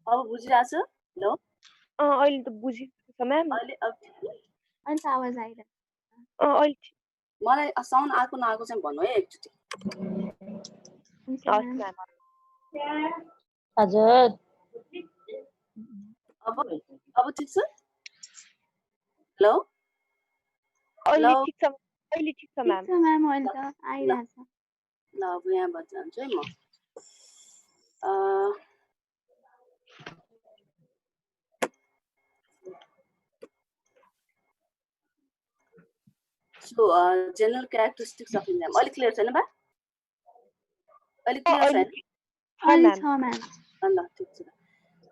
अब बुझिरहेछ हेलो अहिले त बुझेको छ म्याम अहिले अब अन्त आवाज आइरहेको अहिले मलाई साउन्ड आएको नआएको चाहिँ भन्नु है एकचोटि हस् म्याम हजुर अब अब ठिक छ हेलो अहिले ठिक छ म्याम म्याम अहिले त आइरहेछ ल अब यहाँबाट जान्छु है म So, general characteristics of enzyme. All clear, छैन बा? All clear, छैन? अहिले छ म्याम ल ठीक छ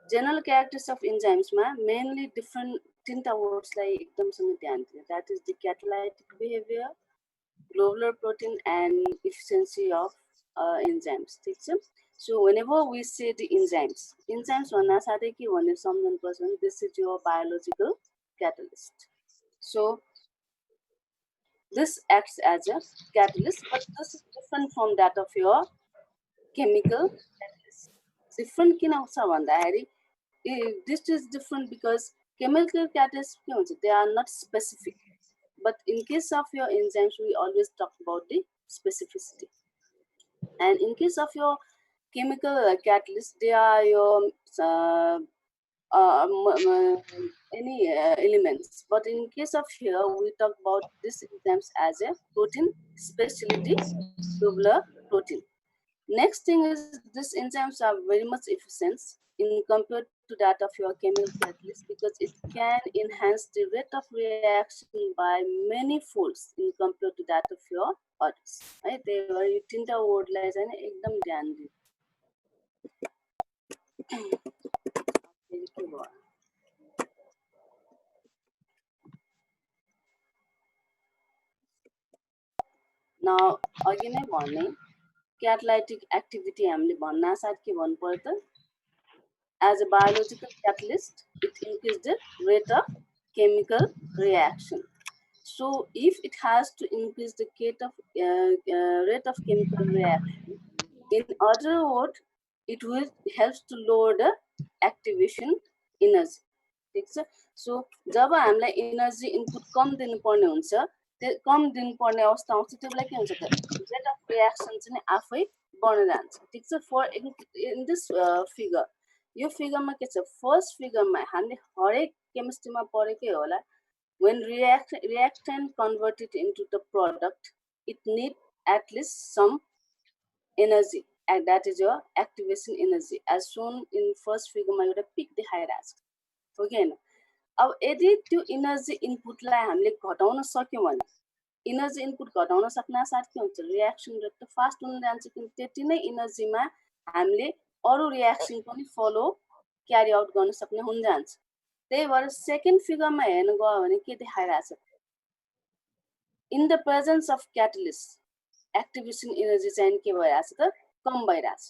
general characteristics of enzymes ma mainly different tinta words like एकदमसँग ध्यान दिनु that is the catalytic behavior globular protein and efficiency of enzymes ठीक छ so whenever we say the enzymes भन्दा साथै के भनेर सम्झनु पर्छ भने this is your biological catalyst so this acts as a catalyst but this is different from that of your chemical catalyst different किन छ भन्दाखेरि this is different because chemical catalysts they are not specific but in case of your enzymes we always talk about the specificity and in case of your chemical catalysts they are your any elements but in case of here we talk about these enzymes as a protein specialty tubular protein. Next thing is these enzymes are very much efficient in compared to that of your chemical catalyst because it can enhance the rate of reaction by many folds in compared to that of your others. Right? They were tinta word lies and ekdam dhyan diyo. Now again I भन्ने catalytic activity हामीले भन्न साथ के भन्नु पर्यो त as a biological catalyst it increases the rate of chemical reaction so if it has to increase the rate of chemical reaction in other words it will helps to lower the activation energy ठीक छ so जब हामीलाई energy input कम दिनुपर्ने हुन्छ त्यो कम दिनुपर्ने अवस्था आउँछ त्यो बेला के हुन्छ त रेट अफ रियाक्सन चाहिँ आफै बढ्न जान्छ ठीक छ फर इन दिस फिगर यो फिगरमा के छ फर्स्ट फिगरमा हामीले हरेक केमिस्ट्रीमा पढेकै होला when reactant converted into the product it need at least some energy and that is your activation energy as shown in first figure मा एउटा पिक देखाइरहेछ हो कि हैन अब यदि त्यो एनर्जी इनपुटलाई हामीले घटाउन सक्यौं भने एनर्जी इनपुट घटाउन सक्न साथ के हुन्छ रियाक्सन रेट त फास्ट हुन जान्छ किन त्यति नै एनर्जीमा हामीले अरु रियाक्सन पनि फलो क्यारी आउट गर्न सक्ने हुन जान्छ त्यही भएर सेकेन्ड फिगरमा हेर्न गयो भने के देखाइरहेछ in the presence of catalyst activation energy चाहिँ के भइरहेछ त कम भइरहेछ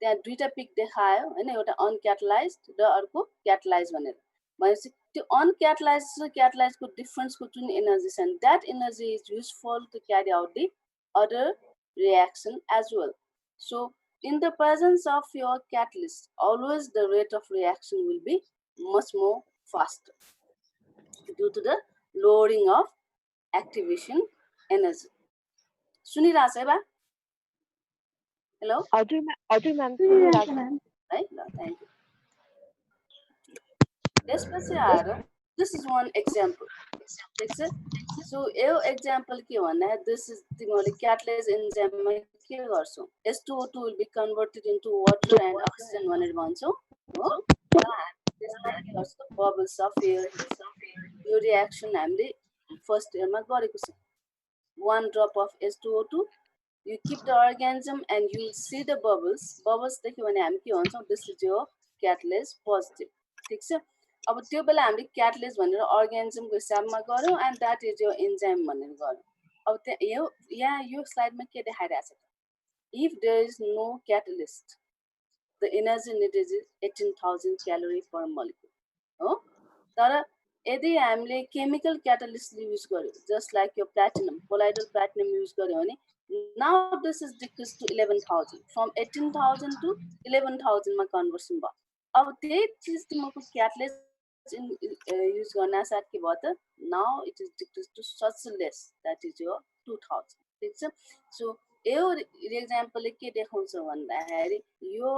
त्यहाँ दुईटा पिक देखायो हैन एउटा अनक्याटलाइज्ड र अर्को क्याटलाइज भनेर भनेपछि त्यो अनक्याटलाइज र क्याटलाइजको डिफरेन्सको जुन एनर्जी छ that energy is useful to carry out the other reaction as well so in the presence of your catalyst always the rate of reaction will be much more faster due to the lowering of activation energy सुनिरहेछ है बा hello हजुर ma'am है ल thank you त्यसपछि आएर this is one example ठीक छ so यो एक्जाम्पल के भन्दा this is तिमीले क्याटलाइज एन्जाइममा के गर्छौ H2O2 will be converted into water and oxygen भनेर भन्छौ हो त्यसमा के गर्छौ बबल्स अफ एयर यो रियाक्सन हामीले फर्स्ट इयरमा गरेको छ one drop of H2O2 you keep the organism and you will see the bubbles देख्यो भने हामी के भन्छौ this is your catalase positive ठीक छ अब त्यो बेला हामीले क्याटलाइज भनेर अर्गानिजमको हिसाबमा गर्यौं and that is your enzyme भनेर गर्यौं अब त्यो यहाँ यो स्लाइडमा के देखाइरहेछ if there is no catalyst the energy needed is 18000 calorie per molecule हो तर यदि हामीले केमिकल क्याटलिस्ट युज गर्यो जस्ट लाइक यो प्लेटिनम कोलाइडल प्लेटिनम युज गर्यो भने now this is decrease to 11000 from 18000 to 11000 मा कन्भर्सन भयो अब त्यही चिज तिमीहरूको क्याटलाइज युज गर्न साथ के भयो त now it is decrease to such less that is your 2000 ठिक छ सो यो इक्जाम्पलले के देखाउँछ भन्दाखेरि यो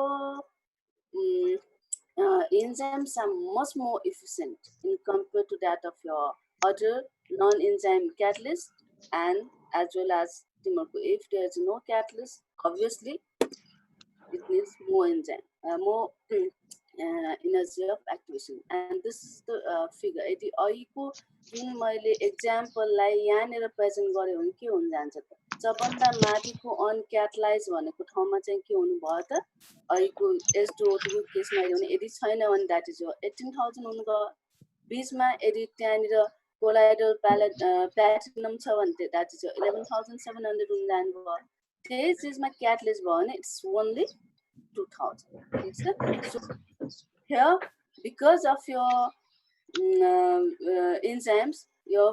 enzymes are much more efficient in compared to that of your other non-enzyme catalyst and as well as if there is no catalyst obviously it needs more enzyme more energy of activation and this is the figure यदि अहिलेको जुन मैले एक्जाम्पललाई यहाँनिर present गरेँ भने के हुन जान्छ त सबभन्दा माथिको अनक्याटलाइज भनेको ठाउँमा चाहिँ के हुनु भयो त अहिलेको H2O2 को केसमा हेऱ्यो भने यदि छैन भने द्याट इज 18,000 हुनु गयो बीचमा यदि त्यहाँनिर कोलाइडल प्लाटिनम छ भने द्याट इज 11,700 हुन जानु भयो त्यही चिजमा क्याटलाइज भयो भने इट्स ओन्ली 2000 ठीक छ so here because of your enzymes your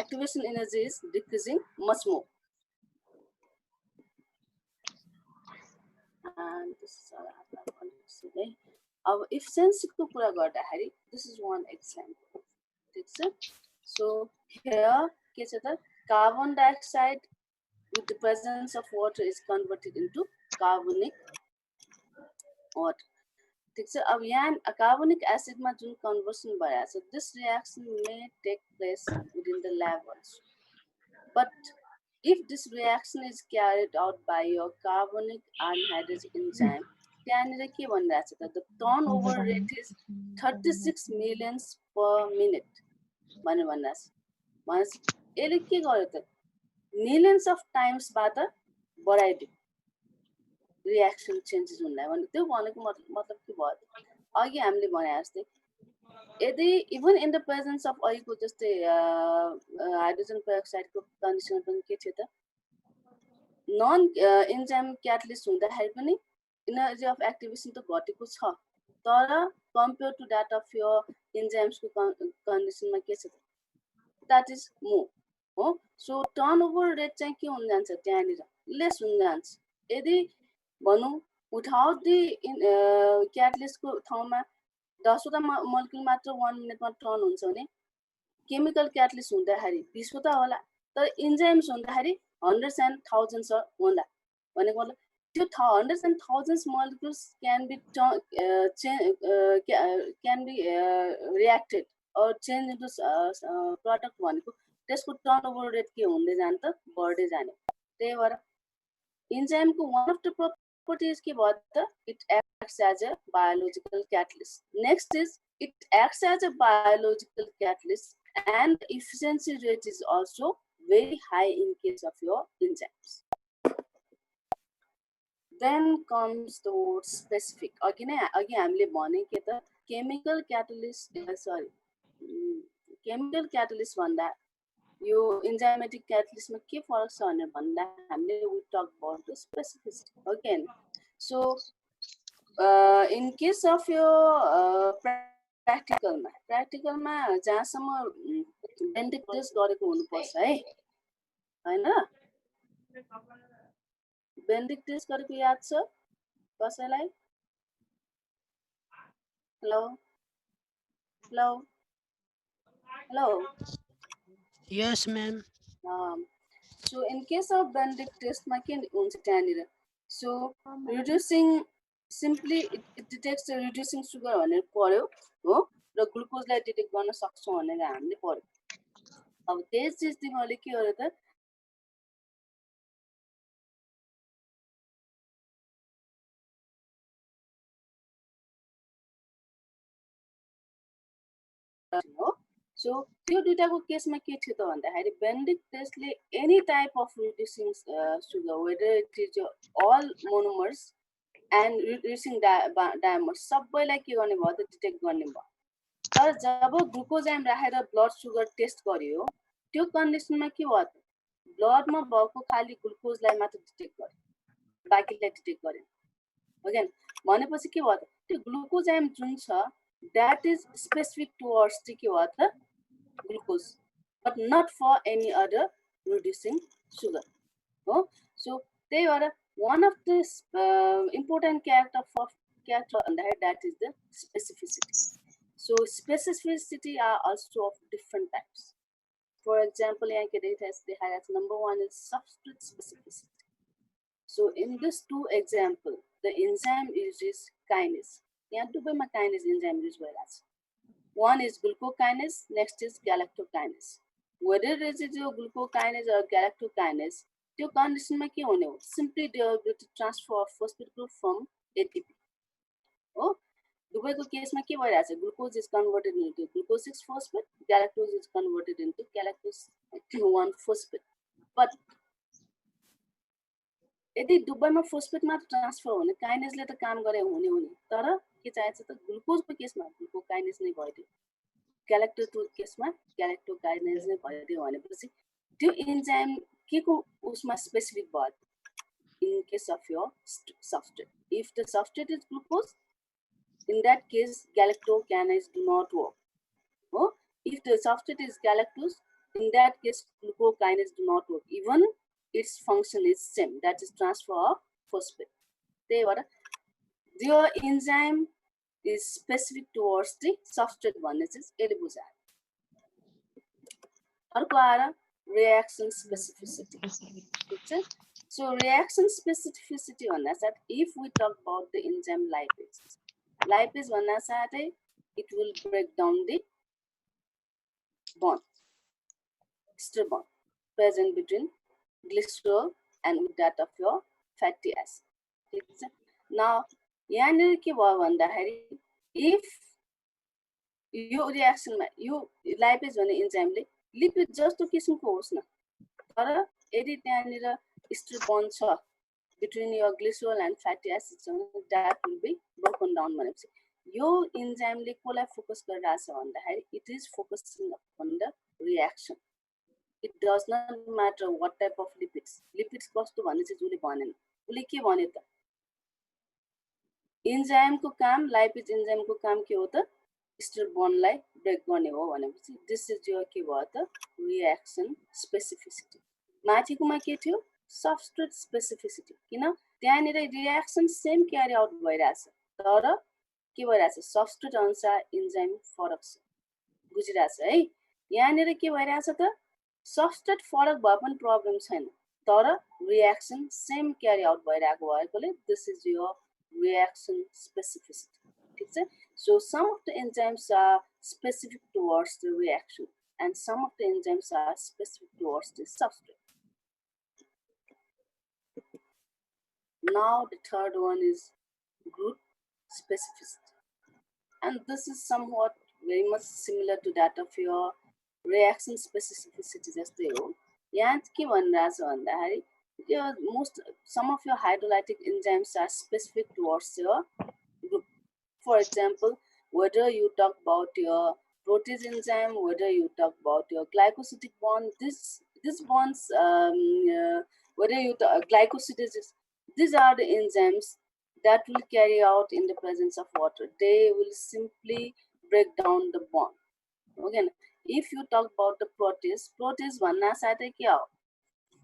activation energy is decreasing much more and this is अब efficiency को कुरा गर्दाखेरि this is one example ठीक छ so here के छ त carbon dioxide with the presence of water is converted into carbonic water ठीक छ अब यहाँ कार्बोनिक एसिडमा जुन कन्भर्सन भइरहेको छ this reaction may take place within the lab also but if this reaction is carried out by your carbonic anhydrase enzyme त्यहाँनिर के भनिरहेको छ त the turnover rate is 36 millions per minute भनेर भनिरहेको छ भनेपछि यसले के गर्यो त millions of times बाट बढाइदियो रिएक्सन चेन्जेस हुनलाई भने त्यो भनेको मतलब के भयो अघि हामीले भने जस्तै यदि even in the presence of अहिलेको जस्तै हाइड्रोजन पेरोक्साइडको कन्डिसन पनि के थियो त नन एन्जाइम क्याटलिस्ट हुँदाखेरि पनि इनर्जी अफ एक्टिभेसन त घटेको छ तर compare to that of your एन्जाइम्सको कन्डिसनमा के छ द्याट इज मोर हो सो टर्नओभर रेट चाहिँ के हुन जान्छ त्यहाँनिर लेस हुन जान्छ यदि भनौँ विथआउट दि क्याटलिस्टको ठाउँमा 10वटा मलिक्युल मात्र 1 मिनटमा टर्न हुन्छ भने केमिकल क्याटलिस्ट हुँदाखेरि 20वटा होला तर इन्जाइम्स हुँदाखेरि हन्ड्रेड्स एन्ड थाउजन्ड्स होला भनेको मतलब त्यो hundreds and thousands molecules can be reacted or change into product भनेको त्यसको टर्नओभर रेट के हुँदै जान्छ त बढ्दै जाने त्यही भएर इन्जाइमको वान अफ द properties के भयो त it acts as a biological catalyst. Next is it acts as a biological catalyst and the efficiency rate is also very high in case of your enzymes. Then comes the word specific. Again हामीले भने के त chemical catalyst chemical catalyst भन्दा यो enzymatic catalyst मा के फरक छ भनेर भन्दा हामीले we talk about the specificity again so in case of your practical मा जहाँसम्म बेन्डिक टेस्ट गरेको हुनुपर्छ है हैन बेन्डिक टेस्ट गरेको याद छ कसैलाई hello hello hello Yes, ma'am. So in case of Benedict test ma ke huncha त्यहाँनिर so reducing simply it detects the reducing sugar भनेर पर्यो हो र ग्लुकोजलाई डिटेक्ट गर्न सक्छौं भनेर हामीले पर्यो अब त्यही चीज तिमीले के गर्यो त हो So, त्यो दुईटाको केसमा के थियो त भन्दाखेरि बेन्डिक टेस्टले any type of reducing sugar whether it is all monomers and reducing dimers सबैलाई के गर्ने भयो त डिटेक्ट गर्ने भयो तर जब ग्लुकोजाइम राखेर ब्लड सुगर टेस्ट गरियो त्यो कन्डिसनमा के भयो त ब्लडमा भएको खाली ग्लुकोजलाई मात्र डिटेक्ट गर्यो बाँकीलाई डिटेक्ट गरेन अगेन भनेपछि के भयो त त्यो ग्लुकोजाइम जुन छ द्याट इज स्पेसिफिक टुवर्ड्स के भयो त glucose but not for any other reducing sugar so they are one of the important character of character on that is the specificity. So specificity are also of different types. For example, they have number one is substrate specificity. So in this two example, the enzyme is kinase. यहाँ दुवैमा kinase enzyme use भइरहेछ. One is glucokinase, next is galactokinase. Whether it is your glucokinase or galactokinase, त्यो कन्डिसनमा के हुने हो? Simply the ability to transfer of phosphate group from ATP. हो दुवैको केसमा के भइरहेछ? Glucose is converted into glucose 6 phosphate, galactose is converted into galactose 1 phosphate. But यदि दुवैमा फोस्फेट मात्र ट्रान्सफर हुने काइनेजले त काम गरे हुने हो नि, तर के चाहिन्छ त ग्लुकोजको केसमा ग्लुकोकाइनेज नै भइदियो, ग्यालेक्टोजको केसमा ग्यालेक्टोकाइनेज नै भइदियो भनेपछि त्यो एन्जाइम के को उसमा स्पेसिफिक भयो? In case of your substrate, if the substrate is glucose, in that case galactokinase do not work. Oh, if the substrate is galactose, in that case glucokinase do not work, even its function is same, that is transfer of phosphate. The enzyme is specific towards the substrate one, which is edibuza. Reaction specificity. So reaction specificity on that, if we talk about the enzyme lipase one it will break down the bond, ester bond present between glycerol and with that of your fatty acid. Now, यहाँ के भयो भन्दाखेरि if यो रिएक्सनमा यो lipase भन्ने एन्जाइमले lipid जस्तो किसिमको होस् न, तर यदि त्यहाँनिर ester bond छ between your glycerol and fatty acids, that will be broken down भनेपछि यो एन्जाइमले कोलाई फोकस गरिरहेछ भन्दाखेरि it is focusing upon the reaction. It does not matter what type of lipids. Lipids कस्तो भन्ने चाहिँ उसले भनेन. उसले के भन्यो त? एन्जाइमको काम, लाइपेज एन्जाइमको काम के हो त? ester bondलाई ब्रेक गर्ने हो भनेपछि दिस इज यो के भयो त? Reaction specificity. माथिकोमा के थियो? Substrate specificity. किन त्यहाँनिर रिएक्सन सेम क्यारी आउट भइरहेछ, तर के भइरहेछ? सबस्ट्रेट अनुसार एन्जाइम फरक छ. बुझिरहेछ है? यहाँनिर के भइरहेछ त? सबस्ट्रेट फरक भए पनि प्रब्लम छैन, तर रिएक्सन सेम क्यारी आउट भइरहेको भएकोले this is your reaction specificity. ठीक छ? So some of the enzymes are specific towards the reaction and some of the enzymes are specific towards the substrate. Now the third one is group specificity, and this is somewhat very much similar to that of your reaction specificity. जस्तै हो. यहाँ के भनिरहेछ भन्दाखेरि some of your hydrolytic enzymes are specific towards your group. For example, whether you talk about your protease enzyme, whether you talk about your glycosidic bond, these bonds, whether you talk glycosidases, these are the enzymes that will carry out in the presence of water. They will simply break down the bond. Again, if you talk about the protease भन्ना साथै के हो?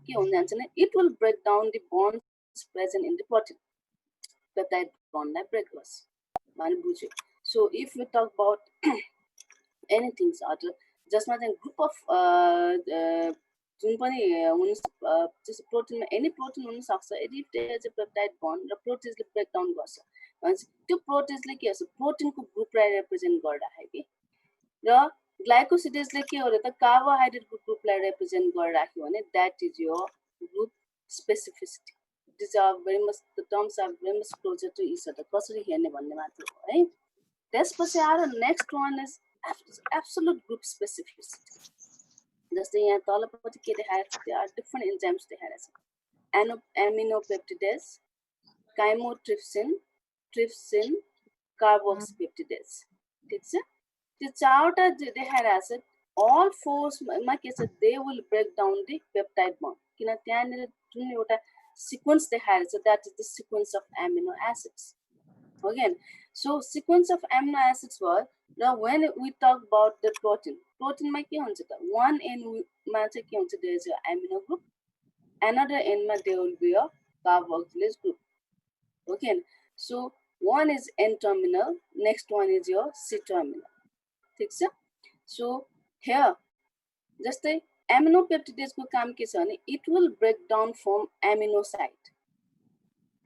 के हुन जान्छ नि? It will break down the bonds present in the protein. Peptide bondलाई break गर्छ. बुझ्यो. So if we talk about anything other, जसमा चाहिँ group of जुन पनि हुन जस्तो प्रोटिनमा एनी प्रोटिन हुन सक्छ, यदि there is a peptide bond र प्रोटिजले ब्रेक डाउन गर्छ भने त्यो प्रोटिजले के गर्छ? प्रोटिनको ग्रुपलाई रिप्रेजेन्ट गर्दाखेरि, र ग्लाइकोसिडेजले के हो र त कार्बोहाइड्रेटको ग्रुपलाई रिप्रेजेन्ट गरिराख्यो भने that is your group specificity. These are very much, the terms are very much closer to each other. कसरी हेर्ने भन्ने मात्र हो है. त्यसपछि आएर next one is absolute group specificity. जस्तै यहाँ तलपट्टि के देखाएको छ? There are different enzymes देखाएको छ. Aminopeptidase, chymotrypsin, trypsin, carboxypeptidase. ठीक छ? त्यो चारवटा देखाएको छ. All four मा के छ? They will break down the peptide bond. किन त्यहाँनिर जुन एउटा sequence देखाएको छ, that is the sequence of amino acids. Again, so sequence of amino acids were, now when we talk about the protein मा के हुन्छ त? One end मा चाहिँ के हुन्छ? There is an amino group, another end मा there will be a carboxylase group. Okay, so one is N terminal, next one is your C terminal. ठीक छ? So here जस्तै amino peptidase को काम के छ भने it will break down from amino site.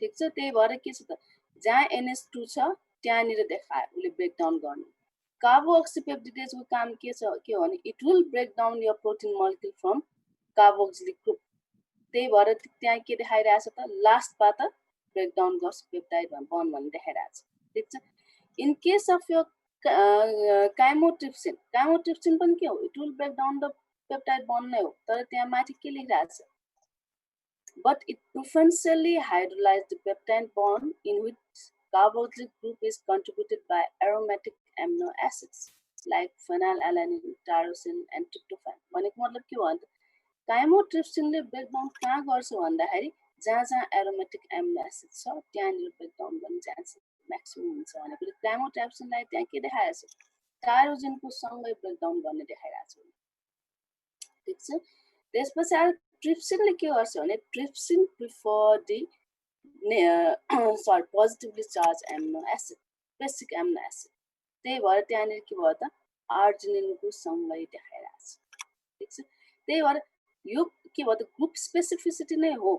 ठीक छ? त्यही भएर के छ त जहाँ NH2 छ त्यहाँनिर देखायो उले ब्रेक डाउन गर्ने. कार्बोक्सिपेप्टिडेज को काम के छ के हो भने it will break down your protein molecule from carboxylic group. त्यही भएर त्यहाँ के देखाइरहेछ त लास्टबाट ब्रेक डाउन गर्छ पेप्टाइड बन्ड भन्ने देखाइरहेछ. ठीक छ? इन केस अफ यो काइमोट्रिप्सिन पनि के हो it will break down the peptide bond नै हो तर त्यहाँ माथि के लेखिरहेछ but it preferentially hydrolyzes the peptide bond in which carboxylic group is contributed by aromatic amino acids like phenylalanine, tyrosine and tryptophan. भनेको मतलब के हो भने काइमोट्रिप्सिनले ब्रेक डाउन कहाँ गर्छ भन्दाखेरि जहाँ जहाँ एरोमेटिक एमिनो एसिड छ त्यहाँनिर ब्रेक डाउन गर्ने चान्स म्याक्सिमम हुन्छ भनेको काइमोट्रिप्सिनलाई त्यहाँ के देखाएको छ टाइरोजिनको सँगै ब्रेक डाउन गर्ने देखाइरहेको छ. ठीक छ? त्यसपछि आएर ट्रिप्सिनले के गर्छ भने trypsin prefer the positively charge amino acid basic amino acid. त्यही भएर त्यहाँनिर के भयो त आर्जिनिनको सँगै देखाइरहेको छ. ठीक छ? त्यही भएर यो के भयो त ग्रुप स्पेसिफिसिटी नै हो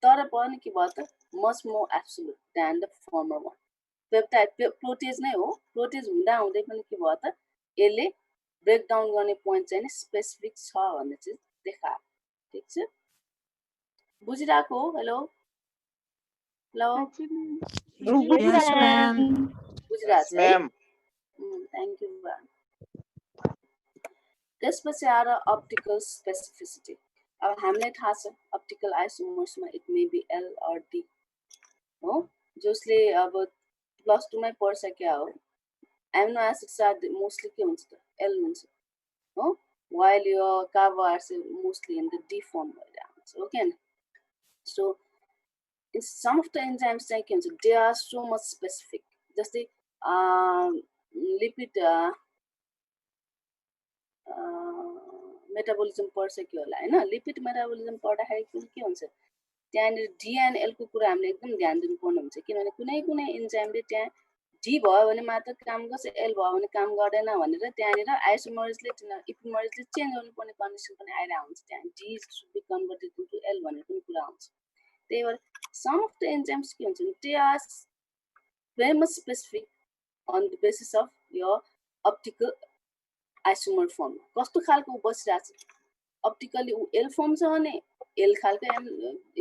तर पनि के भयो त much more absolute than the former one. Peptide protease नै हो प्रोटेज हुँदा हुँदै पनि के भयो त यसले ब्रेक डाउन गर्ने पोइन्ट चाहिँ स्पेसिफिक छ भन्ने चाहिँ देखायो. ठीक छ? बुझिरहेको हो? Hello hello Yes, ma'am. बुझिरहेको छ है? Thank you. त्यसपछि आएर अप्टिकल स्पेसिफिसिटी. अब हामीलाई थाहा छ अप्टिकल आइसोमर्समा it may be L or D हो जसले अब प्लस 2 मै पढिसक्या हो. एमिनो एसिड्स आर मोस्टली के हुन्छ त एल हुन्छ हो while your carbohydrates mostly in the D form भइरहेको हुन्छ. ओके न? So some of the enzymes चाहिँ के हुन्छ they are so much specific. जस्तै लिपिड मेटाबोलिजम पढिसक्यो होला हैन. लिपिड मेटाबोलिजम पढ्दाखेरि के हुन्छ त्यहाँनिर डी एन्ड एल को कुरा हामीले एकदम ध्यान दिनुपर्ने हुन्छ किनभने कुनै कुनै एन्जाइमले त्यहाँ डी भयो भने मात्र काम गर्छ एल भयो भने काम गर्दैन भनेर त्यहाँनिर आइसोमरेजले इपिमरेजले चेन्ज गर्नुपर्ने कन्डिसन पनि आइरहेको हुन्छ. त्यहाँ D should be converted into L भन्ने पनि कुरा हुन्छ. त्यही भएर सम अफ द एन्जाइम्स के हुन्छ भने they are very much specific on the basis of यो अप्टिकल आइसोमर फर्म. कस्तो खालको बसिरहेको छ अप्टिकली एल फर्म छ भने एल खालको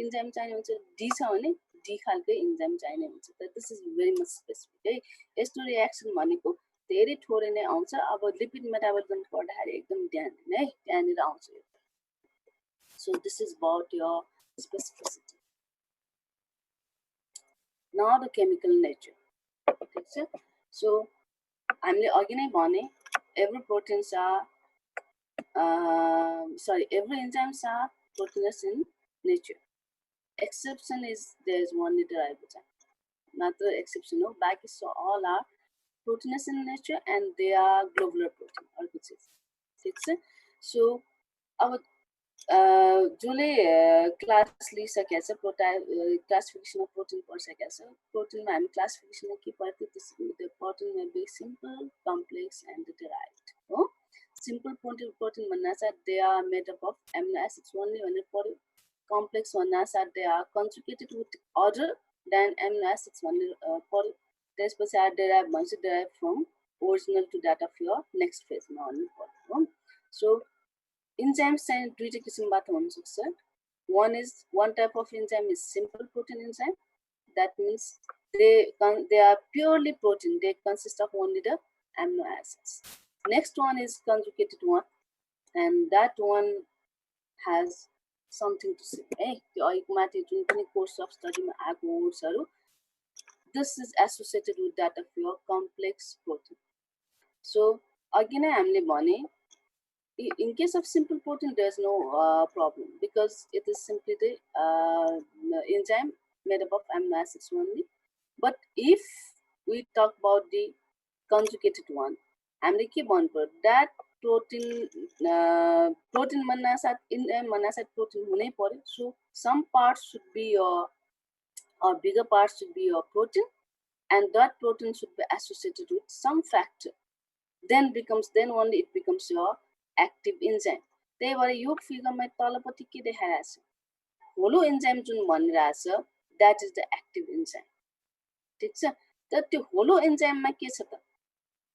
इन्जाइम चाहिने हुन्छ डी छ भने डी खालकै इन्जाइम चाहिने हुन्छ. This is very much specific है. यस्तो रियाक्सन भनेको धेरै थोरै नै आउँछ. अब लिपिड मेटाबोलिजम पढ्दाखेरि एकदम ध्यान दिने है त्यहाँनिर आउँछ. So this is about your specificity. Now the chemical nature. ठीक छ? सो हामीले अघि नै भने every proteins are every enzymes are proteinous in nature. Exception is there is one ribozyme. Another exception no back is so all are proteinous in nature and they are globular protein or कुछ ठीक छ? So अब जसले class लिइसकेको छ classification of protein पढिसकेको छ प्रोटिनमा हामी क्लासिफिकेसन के पढ्थ्यो त्यो protein may be simple complex and derived हो. सिम्पल प्रोटिन भन्नासाथ they are made up of amino acids only भनेर पढ्यो. कम्प्लेक्स भन्नासाथ they are conjugated with other than amino acids भनेर पढ्यो. त्यसपछि आर डिराइभ भन्छ derive from original to that of your next फेजमा भन्ने पढ्यो हो. सो enzymes चाहिँ दुईटा किसिमबाट हुन सक्छ. one type of enzyme is simple protein enzyme. That means they are purely protein. They consist of only the amino acids. Next one is conjugated one, and that one has something to say. Hey, त्यो अहिलेको माथि जुन पनि course of स्टडीमा आएको वर्ड्सहरू this is associated with that of your complex protein. So अघि नै हामीले भने in case of simple protein there is no problem because it is simply the enzyme made up of amino acids only. But if we talk about the conjugated one हामीले के भन्नु that protein भन्नासाथ enzyme भन्नासाथ protein हुनै पर्यो. So some parts should be your or bigger parts should be your protein and that protein should be associated with some factor. Then only it becomes your active enzyme. त्यही भएर यो फिगरमा तलपट्टि के देखाइरहेछ, holoenzyme जुन भनिरहेछ that is the active enzyme. ठिक छ, तर त्यो होलो एन्जाइममा के छ त,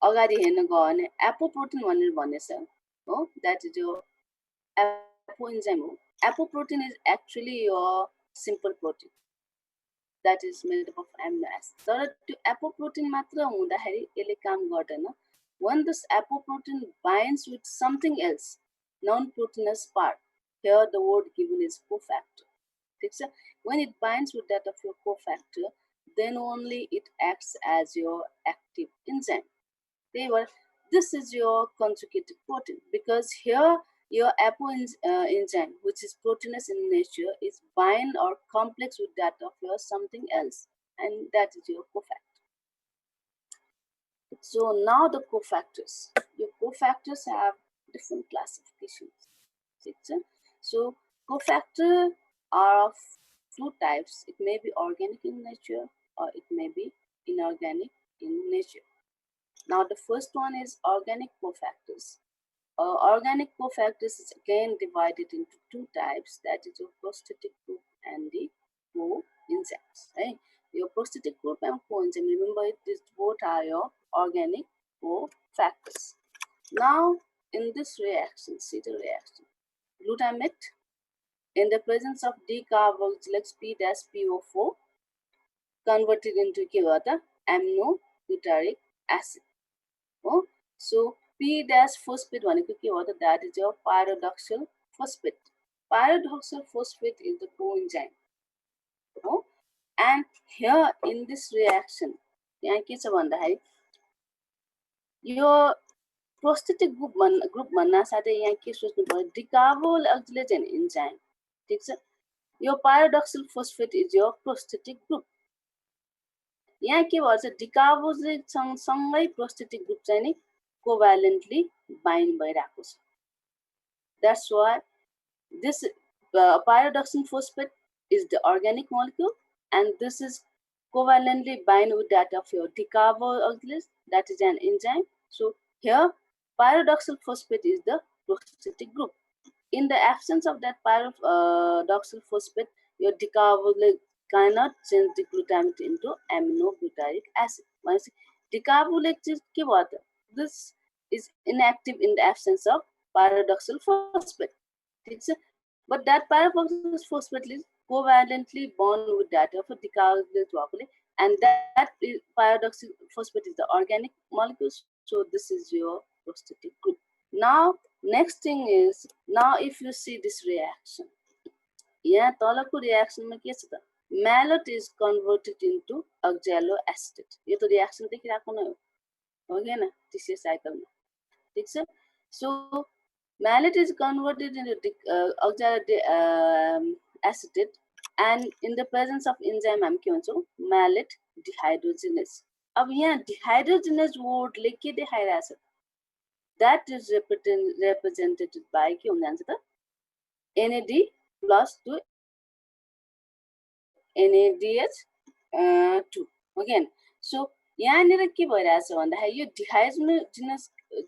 अगाडि हेर्न गयो भने एपोप्रोटिन भनेर भनेछ हो, द्याट इज यो एपो एन्जाइम हो। एपोप्रोटिन इज एक्चुअली यो simple protein that is made up of amino acid. तर त्यो एपोप्रोटिन मात्र हुँदाखेरि यसले काम गर्दैन। When this apoprotein binds with something else, non-proteinous part, here the word given is cofactor. When it binds with that of your cofactor, then only it acts as your active enzyme. This is your conjugated protein, because here your enzyme, which is proteinous in nature, is bind or complex with that of your something else, and that is your cofactor. So now the cofactors. Your cofactors have different classifications. So cofactors are of two types. It may be organic in nature or it may be inorganic in nature. Now the first one is organic cofactors. Organic cofactors is again divided into two types, that is your prosthetic group and the coenzymes. Right? Your prosthetic group and coenzyme, remember these both are your organic cofactors. Now in this reaction, see the reaction. Glutamate in the presence of decarboxylates P-PO4 converted into aminobutyric acid. Oh, so P-phosphate that is your pyridoxal phosphate. Pyridoxal phosphate is the coenzyme. Oh, and here in this reaction, your prosthetic group भन्ना साथै यहाँ के सोच्नु पर्यो, decarboxylate and enzyme. ठीक छ, your pyridoxal phosphate is your prosthetic group. यहाँ के भन्छ, decarboxylate सँगै prosthetic group चाहिँ नि covalently bind भइरहेको छ. That's why this pyridoxal phosphate is the organic molecule, and this is covalently bind with that of your decarboxylate, that is an enzyme. So here pyridoxal phosphate is the prosthetic group. In the absence of that pyridoxal phosphate, your decarboxylate cannot change the glutamate into aminobutyric acid. Decarboxylate is this is inactive in the absence of pyridoxal phosphate. But that pyridoxal phosphate is covalently bond with that of a decarboxylate, and that pyridoxal phosphate is the organic molecule. So this is your prosthetic group. Now next thing is, now if you see this reaction, यहाँ तलको reaction में के छ त, malate is converted into oxaloacetate. यो त reaction देखिरहेको नै हो हैन, TCA cycle मा. ठीक छ, so malate is converted into oxaloacetate, and in the presence of enzyme हामी के भन्छौं, malate dehydrogenase. अब यहाँ dehydrogenase word ले के देखाइरहेछ, that is represented by के हुन जान्छ त, NAD plus to NADH2 again. So यहाँनिर के भइरहेछ भन्दाखेरि यो डिहाइड्रोजिनेस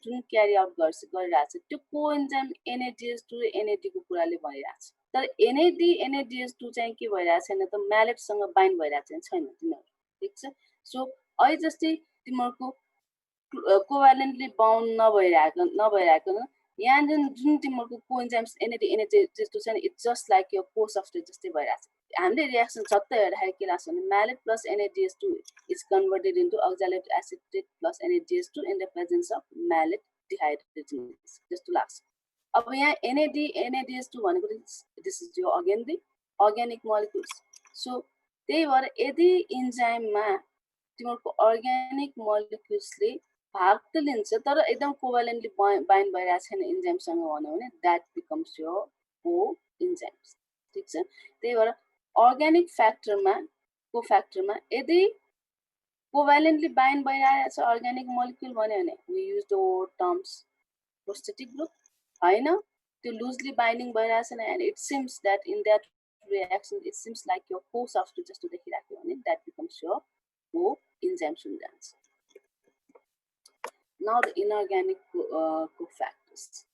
जुन क्यारी आउट गरिरहेछ त्यो कोएन्जाइम NADH2 र NAD को कुराले भइरहेछ, तर NAD NADH2 चाहिँ के भइरहेछ छैन त, म्यालेटसँग बाइन्ड भइरहेछ छैन तिनीहरु. ठीक छ, सो अहिले जस्तै तिमीहरुको कोभ्यालेन्टली बाउन्ड नभइरहेको यहाँ जुन तिमीहरुको कोएन्जाइम्स NAD NADH2 छ नि, इट्स जस्ट लाइक यो कोसब्स्ट्रेट जस्तै भइरहेछ. हामीले रिएक्सन झट्ट हेर्दाखेरि के लाग्छ भने म्यालेट plus NADH2 is converted into oxalic acetate plus NADH2 in the presence of malate dehydrogenase जस्तो लाग्छ. अब यहाँ NAD NADH2 भनेको this is your again the organic molecules. So त्यही भएर यदि इन्जाइममा तिमीहरुको अर्ग्यानिक मोलिक्युल्सले भाग त लिन्छ तर एकदम कोभ्यालेन्टली बाइन्ड भइरहेको छैन इन्जाइमसँग भन्यो भने that becomes your coenzymes. ठीक छ, त्यही भएर अर्ग्यानिक फ्याक्टरमा कोफ्याक्टरमा यदि कोभ्यालेन्टली बाइन्ड भइरहेको छ अर्ग्यानिक मोलिक्युल भन्यो भने we use the word terms prosthetic group हैन, त्यो लुजली बाइन्डिङ भइरहेको छैन and it seems that in that reaction it seems like your co-substrate जस्तो देखिरहेको भने that becomes your coenzymes हुन जान्छ. Now the inorganic cofactors.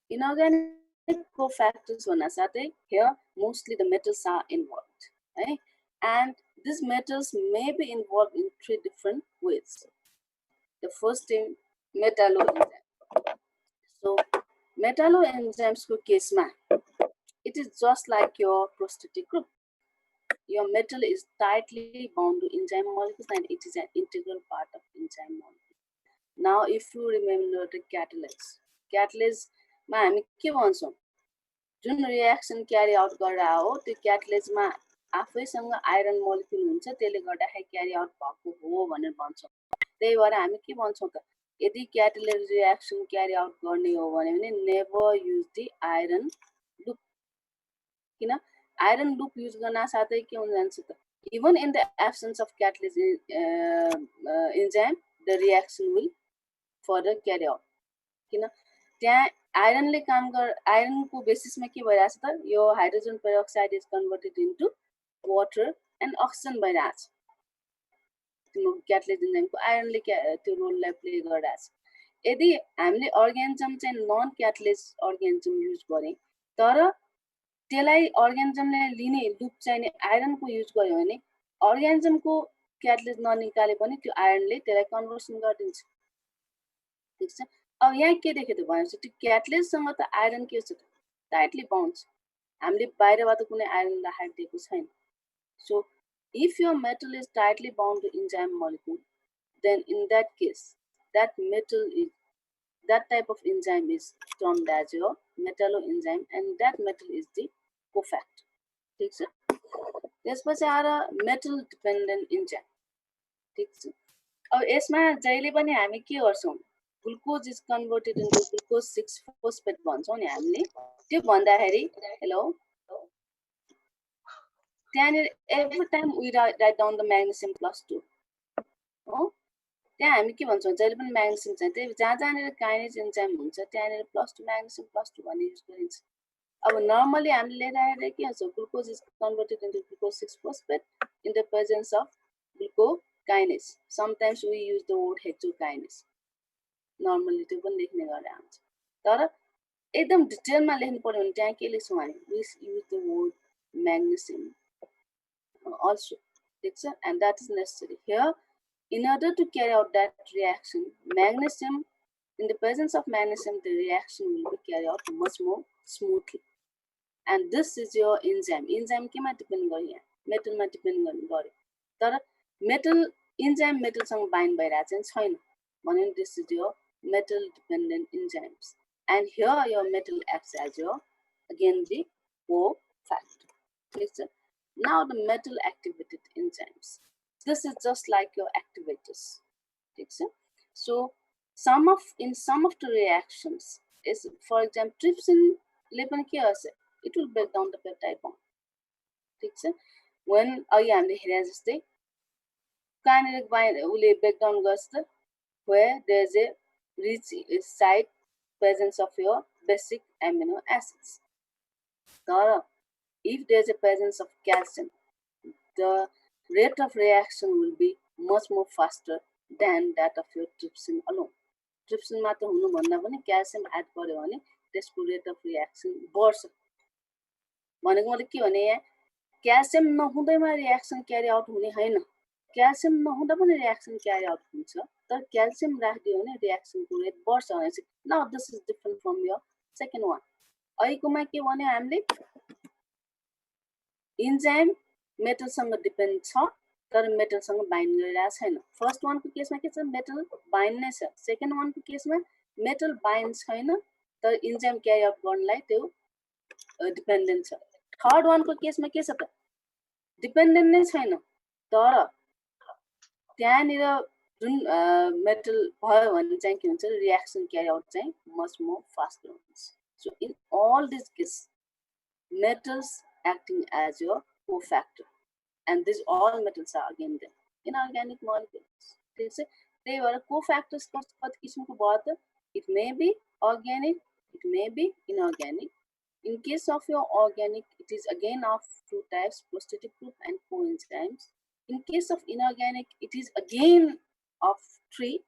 Inorganic cofactors भन्नासाथै here mostly the metals are involved, right? And these metals may be involved in 3 different ways. The first thing, metalloenzyme. So metalloenzymes को केसमा it is just like your prosthetic group. Your metal is tightly bound to enzyme molecules and it is an integral part of enzyme molecule. Now if you remember the catalyst मा हामी के भन्छौं, जुन reaction क्यारी out गरेर हो त्यो क्याटलिजमा आफैसँग iron molecule हुन्छ, त्यसले गर्दाखेरि क्यारी आउट भएको हो भनेर भन्छौं. त्यही भएर हामी के भन्छौं त, यदि क्याटलिज रिएक्सन क्यारी आउट गर्ने हो भने never use the iron loop. किन आइरन लुप युज गर्न साथै के हुन जान्छ त, even in the absence of catalyst enzyme the reaction will further carry out. किन त्यहाँ आइरनले काम आइरनको बेसिसमा के भइरहेछ त, यो hydrogen peroxide is converted into water and oxygen भइरहेछ. क्याटलिस्ट एन्जाइमको आइरनले त्यो रोललाई प्ले गरिरहेछ. यदि हामीले अर्गानिजम चाहिँ नन क्याटलिस्ट अर्गानिजम युज गरे तर त्यसलाई अर्गानिजमले लिने लुप चाहिने आइरनको युज गर्यो भने अर्गानिजमको क्याटलिस्ट ननिकाले पनि त्यो आइरनले त्यसलाई कन्भर्सन गरिदिन्छ. ठीक छ. अब यहाँ के देख्यो त भनेपछि त्यो क्याटलिस्टसँग त आइरन के छ त, टाइटली बाउन्ड छ. हामीले बाहिरबाट कुनै आइरन राखेको दिएको छैन. So if your metal is tightly bound to enzyme molecule, then in that case that type of enzyme is termed as your metalloenzyme and that metal is the cofactor. ठीक छ. त्यसपछि आएर metal dependent enzyme. ठीक छ. अब यसमा जहिले पनि हामी के गर्छौं, glucose is converted into glucose 6 phosphate भन्छौं नि हामीले. त्यो भन्दाखेरि हेलो त्यहाँनिर every time we write down the magnesium +2 हो. त्यहाँ हामी के भन्छौं, जहिले पनि म्याग्नेसियम चाहिँ त्यही जहाँ जहाँनिर काइनेज एन्जाइम हुन्छ त्यहाँनिर +2 म्याग्नेसियम +2 भन्ने युज गरिन्छ. अब नर्मली हामीले लेख्दाखेरि के हुन्छ, glucose is converted into glucose 6 phosphate in the presence of glucokinase. Sometimes we use the word hexokinase. Normally त्यो पनि लेख्ने गरेर हुन्छ. तर एकदम डिटेलमा लेख्नु पर्यो भने त्यहाँ के लेख्छौं हामी, we use the word magnesium also. And that is necessary here in order to carry out that reaction. Magnesium, in the presence of magnesium, the reaction will be carried out much more smoothly. And this is your enzyme. Enzyme केमा depend गर्यो, यहाँ मेटलमा depend गर्यो. तर metal enzyme मेटलसँग bind भइरहेको छैन भने this is your metal dependent enzymes. And here your metal acts as your again the cofactor. ठीक छ. Now the metal activated enzymes. This is just like your activators. So in some of the reactions is, for example, trypsin lepani ke hase, it will break down the peptide bond. When हामीले हेरे जस्तै kineric bind ule break down गर्छ where there is a rich site presence of your basic amino acids. तर if there is a presence of calcium, the rate of reaction will be much more faster than that of your trypsin alone. Trypsin मात्र हुनु भन्दा पनि calcium add गर्यो भने त्यसको rate of reaction बढ्छ. भनेको मतलब के भने यहाँ calcium नहुँदैमा reaction carry out हुने हैन. calcium नहुँदा पनि reaction carry out हुन्छ. तर calcium राखिदियो भने reaction को rate बढ्छ भनेपछि now this is different from your second one. अहिलेकोमा के भने हामीले enzyme मेटलसँग डिपेन्ड छ तर मेटलसँग बाइन्ड गरिरहेको छैन. फर्स्ट वानको केसमा के छ, मेटल बाइन्ड नै छ. सेकेन्ड वानको केसमा मेटल बाइन्ड छैन तर इन्जाइम क्यारी आउट गर्नलाई त्यो डिपेन्डेन्ट छ. थर्ड वानको केसमा के छ त, डिपेन्डेन्ट नै छैन तर त्यहाँनिर जुन मेटल भयो भने चाहिँ के हुन्छ, रिएक्सन क्यारी आउट चाहिँ मच मोर फास्टर हुन्छ. So in all these cases metals acting as your cofactor, and these all metals are again there inorganic molecules. They were cofactors कति किसिमको भयो त, it may be organic, it may be inorganic. In case of your organic, it is again of two types, prosthetic group and coenzymes. In case of inorganic, it is again of three.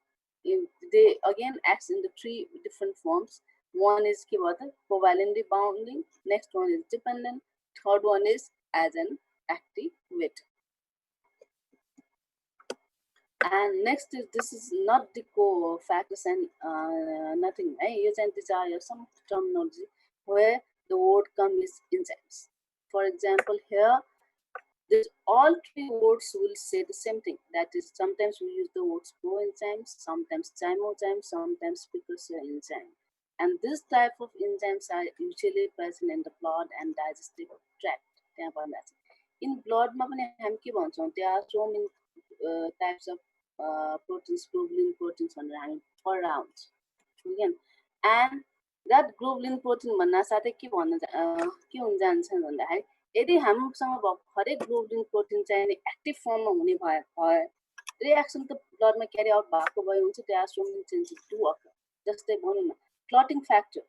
They again acts in the three different forms. One is covalently bonding, next one is dependent, third one is as an activator. And next is, this is not the cofactors and nothing. These are some terminology where the word comes is enzymes. For example, here all three words will say the same thing. That is, sometimes we use the words coenzymes, sometimes zymozymes, sometimes precursor enzyme. And this type of enzymes are usually present in the blood and digestive tract. In blood, there are so many types of proteins, globulin proteins, per rounds. And that globulin protein भन्ना साथै के हुन जान्छ भन्दाखेरि यदि हामीसँग भर्खरै globulin protein चाहिँ एक्टिभ फर्ममा हुने भए रिएक्सन त ब्लडमा क्यारी आउट भएको भए हुन्छ, त्यहाँ so many changes to occur. जस्तै भनौँ न, क्लटिङ फ्याक्टर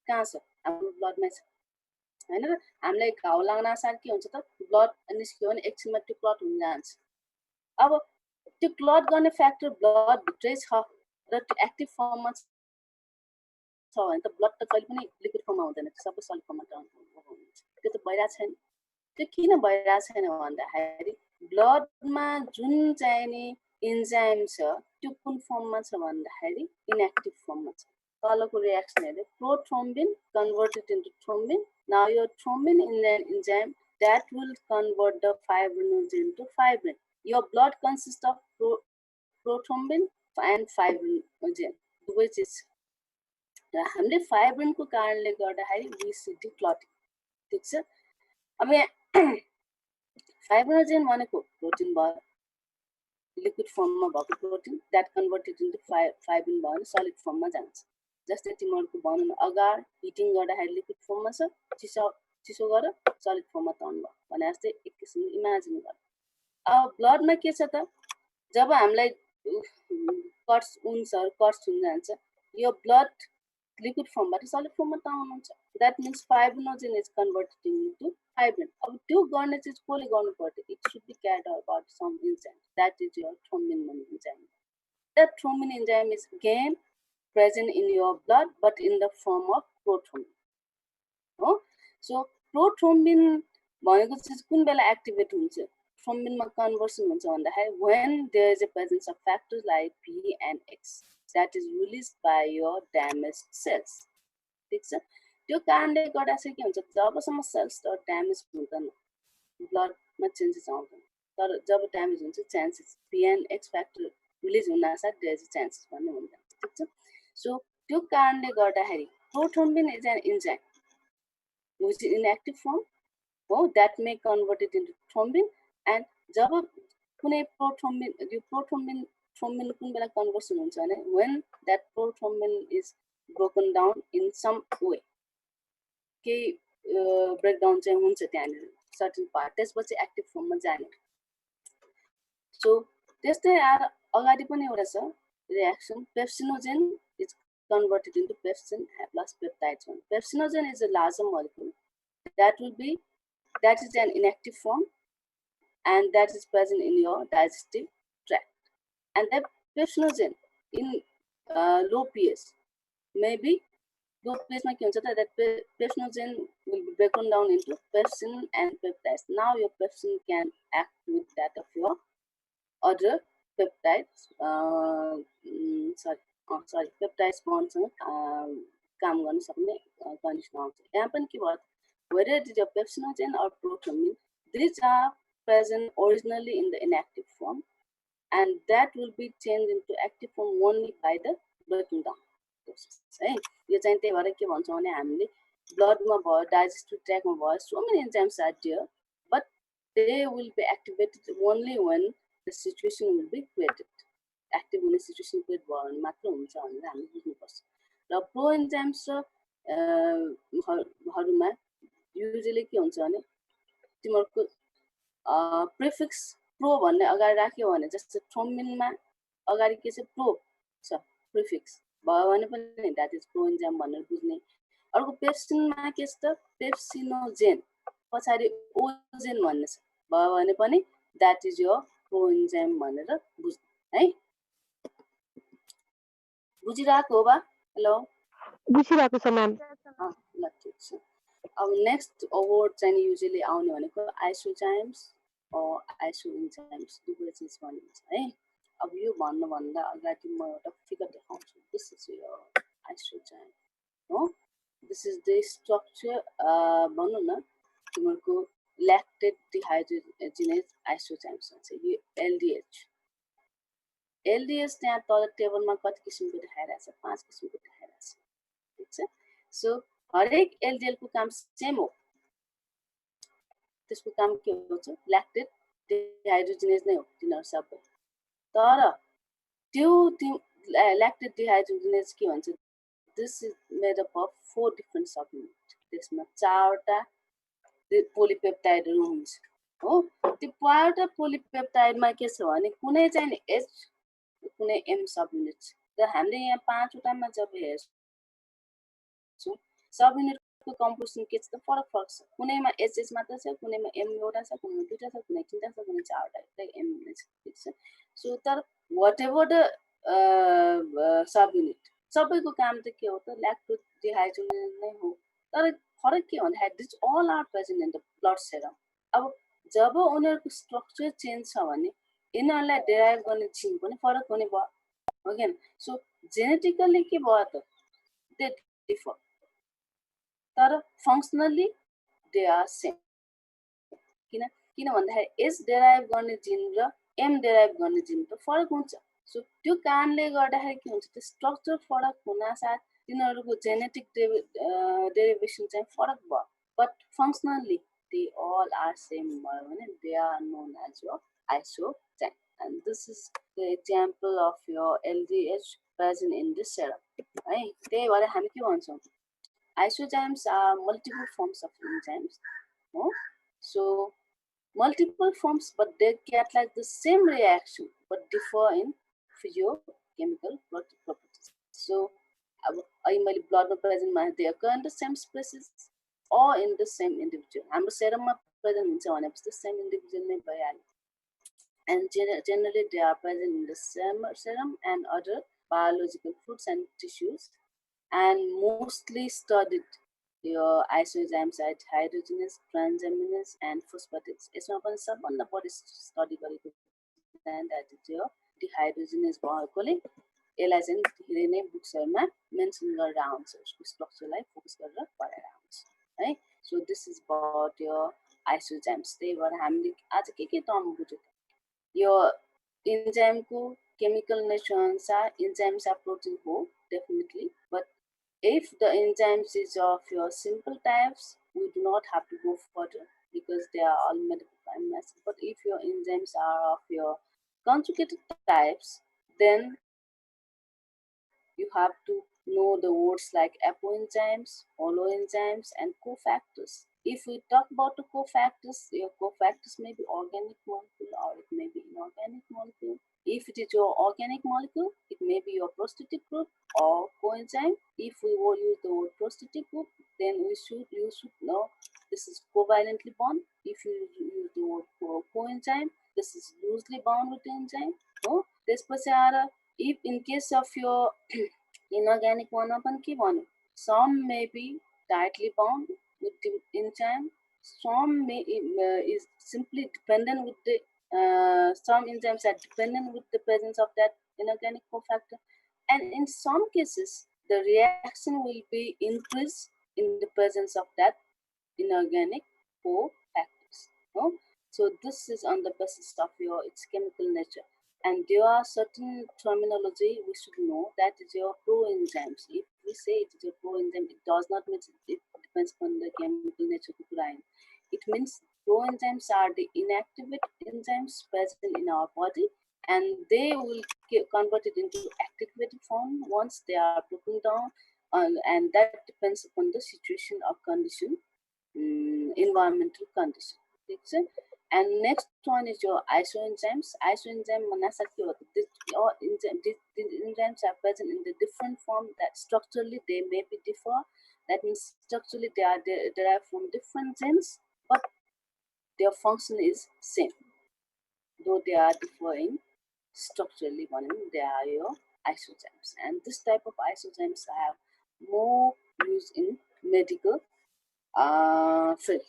कहाँ छ? हाम्रो ब्लडमै छ हैन र. हामीलाई घाउ लाग्न साथ के हुन्छ त, ब्लड निस्क्यो भने एकछिनमा त्यो क्लट हुन जान्छ. अब त्यो क्लट गर्ने फ्याक्टर ब्लड भित्रै छ र त्यो एक्टिभ फर्ममा छ भने त ब्लड त कहिले पनि लिक्विड फर्ममा हुँदैन, सबै सलिड फर्ममा हुन्छ. त्यो त भइरहेको छैन. त्यो किन भइरहेको छैन भन्दाखेरि ब्लडमा जुन चाहिँ नि इन्जाइम छ त्यो कुन फर्ममा छ भन्दाखेरि इनएक्टिभ फर्ममा छ. तलको रिएक्सन हेर्दै prothrombin converted into thrombin. Now यो thrombin is an enzyme that will convert the fibrinogen to fibrin. Your blood consists of prothrombin and fibrinogen, which is र हामीले फाइब्रिनको कारणले गर्दाखेरि we see declotting. ठीक छ. अब फाइब्रिनोजेन भनेको प्रोटिन भयो, लिक्विड फर्ममा भएको protein, that converted into fibrin भयो भने सलिड फर्ममा जान्छ. जस्तै तिमीहरूको भनौँ न, अगार हिटिङ गर्दाखेरि लिक्विड फर्ममा छ, चिसो गरेर सलिड फर्ममा टर्न भयो भने जस्तै एक किसिमले इमेजिन गर. अब ब्लडमा के छ त, जब हामीलाई कट्स हुन जान्छ, यो ब्लड लिक्विड फर्मबाट सलिड फर्ममा टर्न हुन्छ. That means fibrinogen is converted into fibrin. अब त्यो गर्ने चाहिँ कसले गर्नु पर्यो? It should be carried out by some enzyme. That is your thrombin enzyme. That thrombin enzyme is again present in your blood, but in the form of prothrombin. हो, so prothrombin भनेको चाहिँ कुन बेला एक्टिभेट हुन्छ, थ्रोम्बिनमा conversion हुन्छ भन्दाखेरि when there is a presence of factors like P and X that is released by your damaged cells. ठीक छ. त्यो कारणले गर्दा चाहिँ के हुन्छ, जबसम्म सेल्स ड्यामेज हुँदैन ब्लडमा चेन्जेस आउँदैन, तर जब ड्यामेज हुन्छ chances P and x factor release हुन साथ देयर इज चान्सेस भन्ने हुन्छ. ठीक छ. सो त्यो कारणले गर्दाखेरि prothrombin is an enzyme which is in active form, that may convert it into thrombin. And जब कुनै प्रोथ्रोम्बिन, यो प्रोथ्रोम्बिन थ्रोम्बिन कुन बेला कन्भर्सन हुन्छ भने when that prothrombin is broken down in some way, केही ब्रेकडाउन चाहिँ हुन्छ त्यहाँनिर सर्टेन पार्ट, त्यसपछि एक्टिभ फर्ममा जाने. सो त्यस्तै अगाडि पनि एउटा छ reaction, pepsinogen is converted into pepsin plus peptides. Pepsinogen is a larger molecule that is an inactive form and that is present in your digestive tract. And that peप्सिनोजेन in low pH maybe low pH मा के हुन्छ त, that peप्सिनोजेन will be broken down into pepsin and peptides. Now your pepsin can act with that of your other peptides. Peptides bondसँग काम गर्न सक्ने condition आउँछ. यहाँ पनि के भयो, whether it is your peप्सिनोजेन or prothrombin, these are present originally in the inactive form and that will be changed into active form only by the breaking down process. है, यो चाहिँ त्यही भएर के भन्छौँ भने हामीले ब्लडमा भयो, डाइजेस्टिभ ट्र्याकमा भयो, so many enzymes are there, but they will be activated only when the situation will be created. Active हुने सिचुएसन क्रिएट भयो भने मात्र हुन्छ भनेर हामीले बुझ्नुपर्छ. र प्रो एन्जाइम्स हरूमा युजुअली के हुन्छ भने तिमीहरूको प्रिफिक्स प्रो भन्ने अगाडि राख्यो भने, जस्तो थ्रोम्बिनमा अगाडि के छ, प्रो छ प्रिफिक्स भयो भने पनि द्याट इज प्रो एन्जाइम भनेर बुझ्ने. अर्को पेप्सिनमा के छ त, पेप्सिनोजेन पछाडि ओजेन भन्ने छ भयो भने पनि द्याट इज योर प्रोइन्जाइम भनेर बुझ्नु है। बुझिरहेको हो बा? हेलो बुझिरहेको छ म्याम। ल ठिक छ। अब नेक्स्ट वर्ड चाहिँ युजली आउने भनेको आइसोजाइम्स आइसोइन्जाइम्स दुवै चिज भनिन्छ है। अब यो भन्नुभन्दा अगाडि म एउटा फिगर देखाउँछु। दिस इज यो आइसोजाइम हो। दिस इज द स्ट्रक्चर भनौँ न तिमीहरूको ल्याक्टेट डिहाइड्रोजिनेज आइसोजाइम्स भन्छ। यो एलडिएच एलडिएच त्यहाँ तल टेबलमा कति किसिमको देखाइरहेको छ? 5 किसिमको देखाइरहेको छ। ठिक छ। सो हरेक एलडिएलको काम सेम हो। त्यसको काम के हुन्छ? ल्याक्टेट डिहाइड्रोजिनेज नै हो तिनीहरू सबै। तर त्यो ल्याक्टेट डिहाइड्रोजिनेज के भन्छ? This is made up of 4 different subunit. त्यसमा 4वटा पोलिपेप्टाइडहरू हुन्छ हो। त्यो 4वटा पोलिपेप्टाइडमा के छ भने कुनै चाहिँ नि एच कुनै एम सबयुनिट छ। र हामीले यहाँ 5वटामा जब हेर्छौँ सबयुनिटको कम्पोजिसन के छ त फरक फरक छ। कुनैमा एचएच मात्र छ, कुनैमा एम एउटा छ, कुनैमा 2टा छ, कुनै 3टा छ, कुनै 4वटा एम छ। ठिक छ। सो तर वाट एभर द सबयुनिट सबैको काम त के हो त? ल्याक्टोज डिहाइड्रोजिनेज नै हो। तर फरक के भन्दाखेरि this all are present in the blood serum. अब जब उनीहरूको स्ट्रक्चर चेन्ज छ भने यिनीहरूलाई डेराइभ गर्ने जिन पनि फरक हुने भयो हो कि? सो जेनेटिकली के भयो त? दे डिफर तर फङ्सनल्ली दे आर सेम। किन भन्दाखेरि एस डेराइभ गर्ने जिन र एम डेराइभ गर्ने जिन त फरक हुन्छ। सो त्यो कारणले गर्दाखेरि के हुन्छ? त्यो स्ट्रक्चर फरक हुनासाथ तिनीहरूको जेनेटिक डेरिभेसन चाहिँ फरक भयो। But functionally they all are same भयो भने they are known as your isozyme. And this is the example of your LDH present in this serum है। त्यही भएर हामी के भन्छौँ? Isozymes are multiple forms of enzymes हो। So multiple forms, but they get like the same reaction but differ in physiochemical properties. So मैले ब्लडमा present मा they occur in the same species or in the same individual. हाम्रो सेरममा present हुन्छ भनेपछि the same individual नै भइहाल्यो। And generally they are present in the serum and other biological fluids and tissues, and mostly studied your isozymes are hydrogenase, transaminase and phosphatidyls. यसमा पनि सबभन्दा बढी study गरेको चाहिँ द्याट इज यो डिहाइड्रोजिनेज भएकोले यसलाई चाहिँ धेरै नै बुक्सहरूमा मेन्सन गरेर आउँछ। उसको स्ट्रक्चरलाई फोकस गरेर पढाएर आउँछ है। सो दिस इज अबाउट यो आइसोजाइम्स। त्यही भएर हामीले आज के टर्म बुझ्यौँ? यो इन्जाइमको केमिकल नेचर अनुसार इन्जाइम्स आर प्रोटिन हो definitely, but if the enzymes is of your simple types, we do not have to go further because they are all made up of amino acids. But if your enzymes are of your conjugated types, then you have to know the words like apoenzymes, holoenzymes, and cofactors. If we talk about the cofactors, your cofactors may be organic molecule or it may be inorganic molecule. If it is your organic molecule, it may be your prosthetic group or coenzyme. If we will use the word prosthetic group, then you should know this is covalently bound. If you use the word coenzyme, this is loosely bound with the enzyme. So, if in case of your inorganic one, some may be tightly bound with the enzyme. Some may is simply dependent with the some enzymes are dependent with the presence of that inorganic cofactor, and in some cases the reaction will be increased in the presence of that inorganic cofactors. No? So this is on the basis of your its chemical nature, and there are certain terminology we should know. That is your proenzymes. If we say it is a proenzyme, it does not mean it depends on the chemical nature of the line. It means proenzymes are the inactivate enzymes present in our body, and they will get converted into activated form once they are broken down, and that depends upon the situation or condition, environmental condition. And next one is your isoenzymes. Isoenzyme these enzymes are present in the different form that structurally they may be differ. That means structurally they are derived from different genes, but their function is same. though they are differing structurally, they are your isozymes. And this type of isozymes have more use in medical field.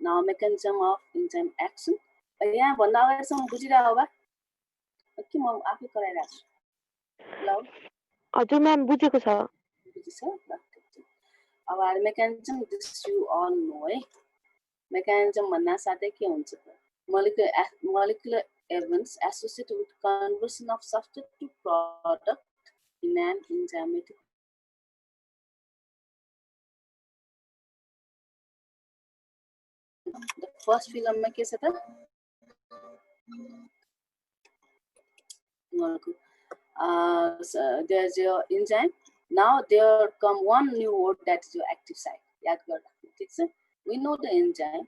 Now mechanism of enzyme action. यहाँ भन्दा अगाडिसम्म बुझिरहेको भए कि म आफै कराइरहेको छु ल हजुर म्याम बुझेको छ बुझिछ ल अब our mechanism this you all know है मेकानिजम भन्ना साथै के हुन्छ त molecular events associated with conversion of substrate to product in an enzymatic the first figure मा के छ त so there's your enzyme. Now there come one new word, that is your active site. याद गर्दा ठीक छ we know the enzyme,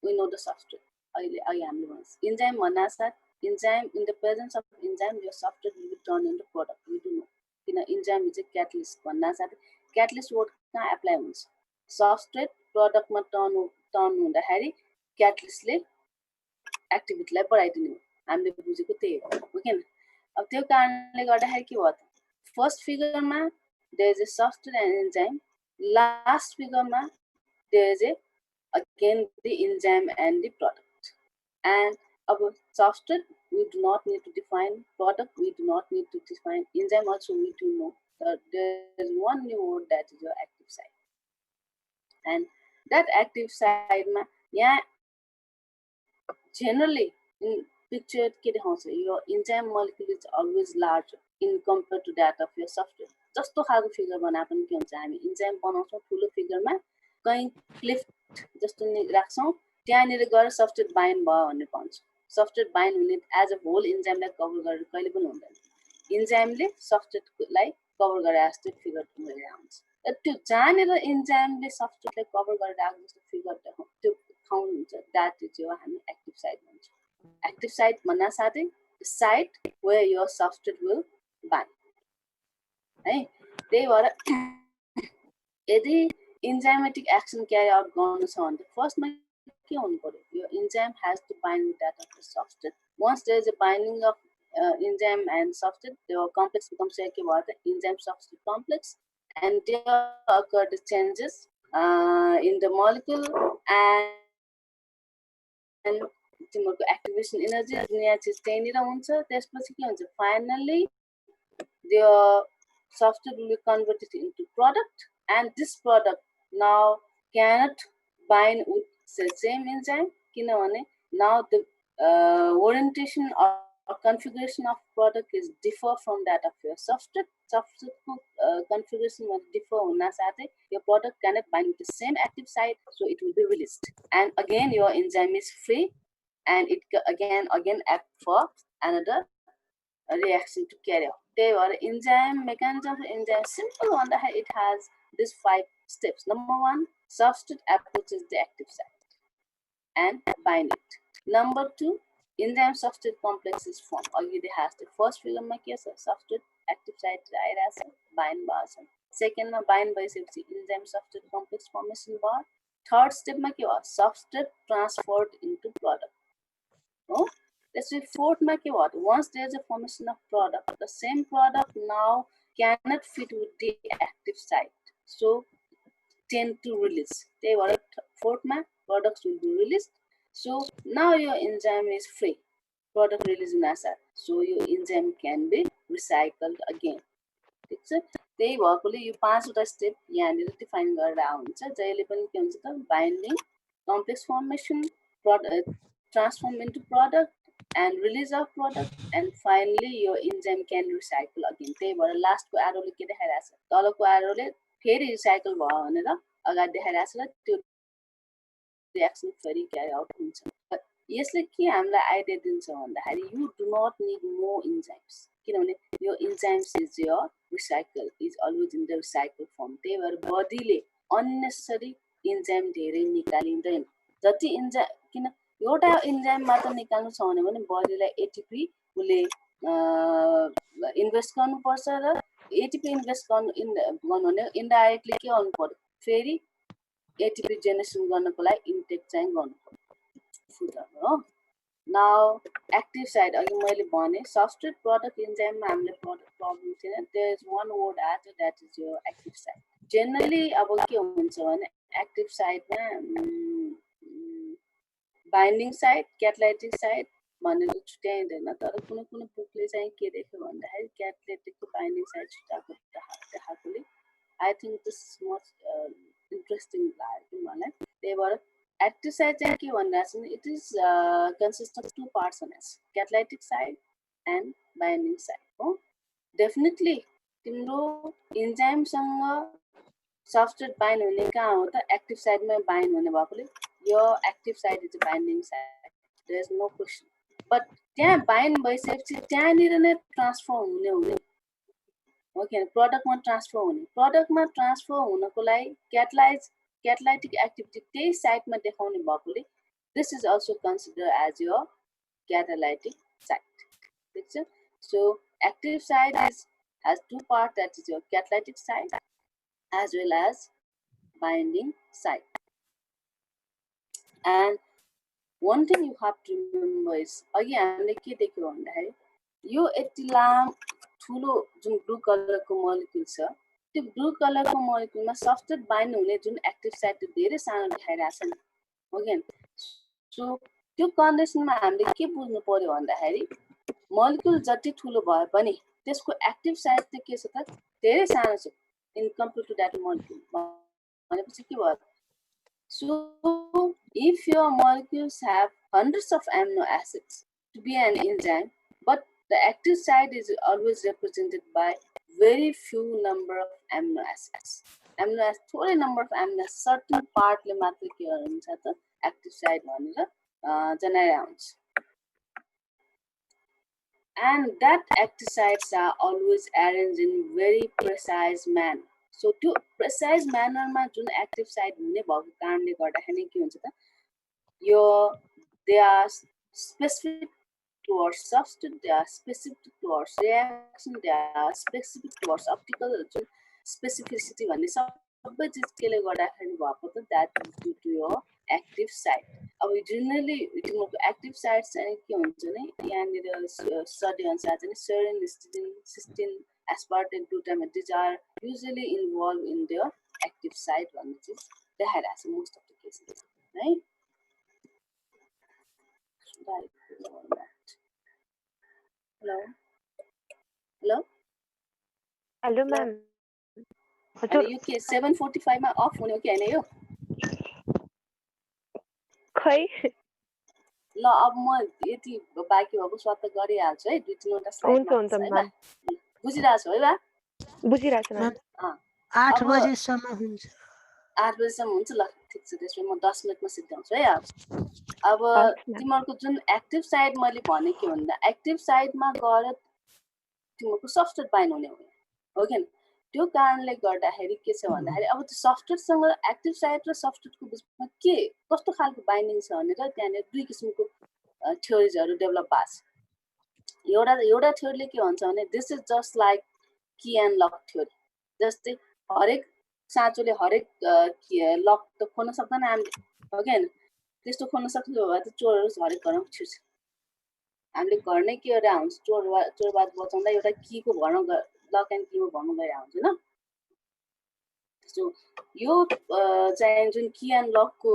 we know the substrate. I am the ones enzyme भन्ना साथ enzyme, in the presence of enzyme your substrate will be turned into product. We do know किन enzyme is a catalyst भन्ना साथ catalyst word कहाँ apply हुन्छ substrate product मा turn हुँदाखेरि catalyst ले activity लाई बढाइदिने हो हामीले बुझेको त्यही हो ओके न अब त्यो कारणले गर्दाखेरि के भयो त फर्स्ट फिगरमा there is a substrate and enzyme last फिगरमा there is a again the enzyme and the product and अब substrate we do not need to define, product we do not need to define, enzyme also we do know that there is one new word, that is your active site. And that active site मा यहाँ generally in picture के देखाउँछ your enzyme molecule is always larger in compared to that of your substrate. जस्तो खालको figure बनाए पनि के हुन्छ हामी enzyme बनाउँछौँ ठुलो फिगरमा कहीं क्लिफ्ट जस्तो राख्छौँ त्यहाँनिर गएर सबस्ट्रेट बाइन्ड भयो भन्ने पाउँछ सबस्ट्रेट बाइन्ड हुने एज अ होल इन्जाइमलाई कभर गरेर कहिले पनि हुँदैन इन्जाइमले सबस्ट्रेटलाई कभर गरे जस्तो फिगर गरेर आउँछ त्यो जहाँनिर इन्जाइमले सबस्ट्रेटलाई कभर गरेर आएको जस्तो फिगर त्यो ठाउँ हुन्छ द्याट इज यो हामी एक्टिभ साइट भन्छौँ एक्टिभ साइट भन्ना साथै site where your substrate will bind है त्यही भएर यदि enzymatic action carry out गर्नु छ भने फर्स्ट मा के हुनु पर्यो यो enzyme has to bind with that of the substrate. Once there is a binding of enzyme and substrate, the complex becomes a enzyme substrate complex, and there occur the changes in the molecule and तिम्रो activation energy नयाँ चीज त्यहीँनिर हुन्छ त्यसपछि के हुन्छ finally the substrate will be converted into product, and this product now cannot bind with the same enzyme किनभने now the orientation or configuration of product is differ from that of your substrate configuration will differ हुन साथै your product cannot bind with the same active site, so it will be released, and again your enzyme is free and it again act for another reaction to carry out. Therefore, enzyme mechanism of enzyme simple one that it has these 5 steps. Number 1, substrate approaches the active site and bind it. Number 2, enzyme substrate complex is formed. Already has the first figure substrate active site bind bar. Second bind by enzyme substrate complex formation bar. Third step substrate transferred into product. Oh? Let's say fourth what? Once there is a formation of product, the same product now cannot fit with the active site, so tend to release. They were fourth products will be released. So now your enzyme is free. Product release nasa, so your enzyme can be recycled again. त्यही भएकोले यो 5वटा step यहाँनिर define गरेर आउँछ जहिले पनि के हुन्छ त binding complex formation transform into product and release of product, and finally your enzyme can recycle again. त्यही भएर लास्टको एरोले के देखाइरहेछ तलको एरोले फेरि रिसाइकल भयो भनेर अगाडि देखाइरहेछ र त्यो रिएक्सन फेरि क्यारी आउट हुन्छ यसले के हामीलाई आइडिया दिन्छ भन्दाखेरि you do not need more enzymes किनभने यो enzymes is your recycle is always in the recycle form त्यही भएर बडीले अननेसेसरी इन्जाइम धेरै निकालिँदैन जति इन्जाइम किन एउटा इन्जाइम मात्र निकाल्नु छ भने बडीलाई एटीपी उले इन्भेस्ट गर्नुपर्छ र एटीपी इन्भेस्ट गर्नु भने इन्डाइरेक्टली के गर्नु पर्यो फेरि एटिपी जेनेरेसन गर्नको लागि इन्टेक चाहिँ गर्नुपर्छ फुडहरू हो नाउ एक्टिभ साइड अघि मैले भने सबस्ट्रेट प्रडक्ट इन्जाइममा हामीले प्रब्लम थिएन there is one word at that is यो एक्टिभ साइड जेनरली अब के हुन्छ भने एक्टिभ साइडमा बाइन्डिङ साइड क्याटलाइटिक साइड भनेर छुट्याइँदैन तर कुनै कुनै बुकले चाहिँ के देख्यो भन्दाखेरि क्याटलाइटिकको बाइन्डिङ साइड छुट्याएको देखाएकोले I think this much interesting लाग्यो कि मलाई त्यही भएर एक्टिभ साइड चाहिँ के भनिरहेको छ भने it is consist of two parts on as catalytic site and binding site हो डेफिनेटली तिम्रो इन्जाइमसँग सबस्ट्रेट बाइन्ड हुने कहाँ हो त एक्टिभ साइडमै बाइन्ड हुने भएकोले यो active site is binding site there is no question but त्यहाँ बाइन्ड भइसकेपछि त्यहाँनिर नै ट्रान्सफर हुने हो किन प्रडक्टमा ट्रान्सफर हुने प्रडक्टमा ट्रान्सफर हुनको लागि क्याटलाइटिक एक्टिभिटी त्यही साइडमा देखाउने भएकोले this is also consider as यो क्याटालाइटिक साइड ठिक छ so active site has two parts, that is your catalytic side as well as binding side. And one thing you have to remember is अघि हामीले के देख्यो भन्दाखेरि यो यति लामो ठुलो जुन ब्लू कलरको मोलिक्युल छ त्यो ब्लू कलरको मोलिक्युलमा सबस्ट्रेट बाइन्ड हुने जुन एक्टिभ साइट धेरै सानो देखाइरहेछ नि हो कि सो त्यो कन्डिसनमा हामीले के बुझ्नु पर्यो भन्दाखेरि मोलिक्युल जति ठुलो भए पनि त्यसको एक्टिभ साइट चाहिँ के छ त धेरै सानो छ in compare to that molecule भनेपछि के भयो so if your molecules have hundreds of amino acids to be an enzyme but the active site is always represented by very few number of amino acids थोरै number of amino acids certain part ले मात्र के हुन्छ त active site भनेर जनाइरहेको हुन्छ and that active sites are always arranged in very precise manner so त्यो precise manner मा जुन active site हुने भएको कारणले गर्दाखेरि के हुन्छ त यो they are specific towards substance they are specific towards reaction they are specific towards optical जुन specificity भन्ने सबै चीज केले गर्दाखेरि भएको त that is due to your active site अब जनरली तिम्रो एक्टिभ साइट चाहिँ के हुन्छ नि यहाँनिर स्टडी अनुसार चाहिँ serine histidine cysteine aspartate glutamate these are usually involve in their active site भन्ने चिज देखाइरहेको छ मोस्ट अफ द केसेस है हेलो हेलो हेलो म्याम अनि यो के 7:45 मा अफ हुने हो कि हैन यो खै ल अब म यति बाँकी भएको स्वतः गरिहाल्छु है दुई तीनवटा स्लाइड हुन्छ म्याम बुझिरहेको छु है बा बुझिरहेको छु म्याम 8 बजेसम्म हुन्छ 8 बजेसम्म हुन्छ ल ठिक छ त्यसपछि म 10 मिनेटमा सिद्ध्याउँछु है अब तिमीहरूको जुन एक्टिभ साइड मैले भने के भन्दा एक्टिभ साइडमा गएर तिमीहरूको सफ्टवेयर बाइन्ड हुने हो कि त्यो कारणले गर्दाखेरि के छ भन्दाखेरि अब त्यो सफ्टवेयरसँग एक्टिभ साइड र सफ्टवेयरको बिचमा के कस्तो खालको बाइन्डिङ छ भनेर त्यहाँनिर दुई किसिमको थ्योरिजहरू डेभलप भएको छ एउटा थ्योरीले के भन्छ भने this is just like Ki and lock theory जस्तै हरेक साँचोले हरेक लक त खोल्न सक्दैन हामीले हो कि होइन त्यस्तो खोल्न सक्नु भए त चोरहरू हरेक घरमा छिर्छ हामीले घर नै के गरेर हुन्छ चोरबाज बचाउँदा एउटा कीको भर्न लक एन्ड कीमा भर्नु गइरहेको हुन्छ होइन सो यो चाहिँ जुन की एन्ड लकको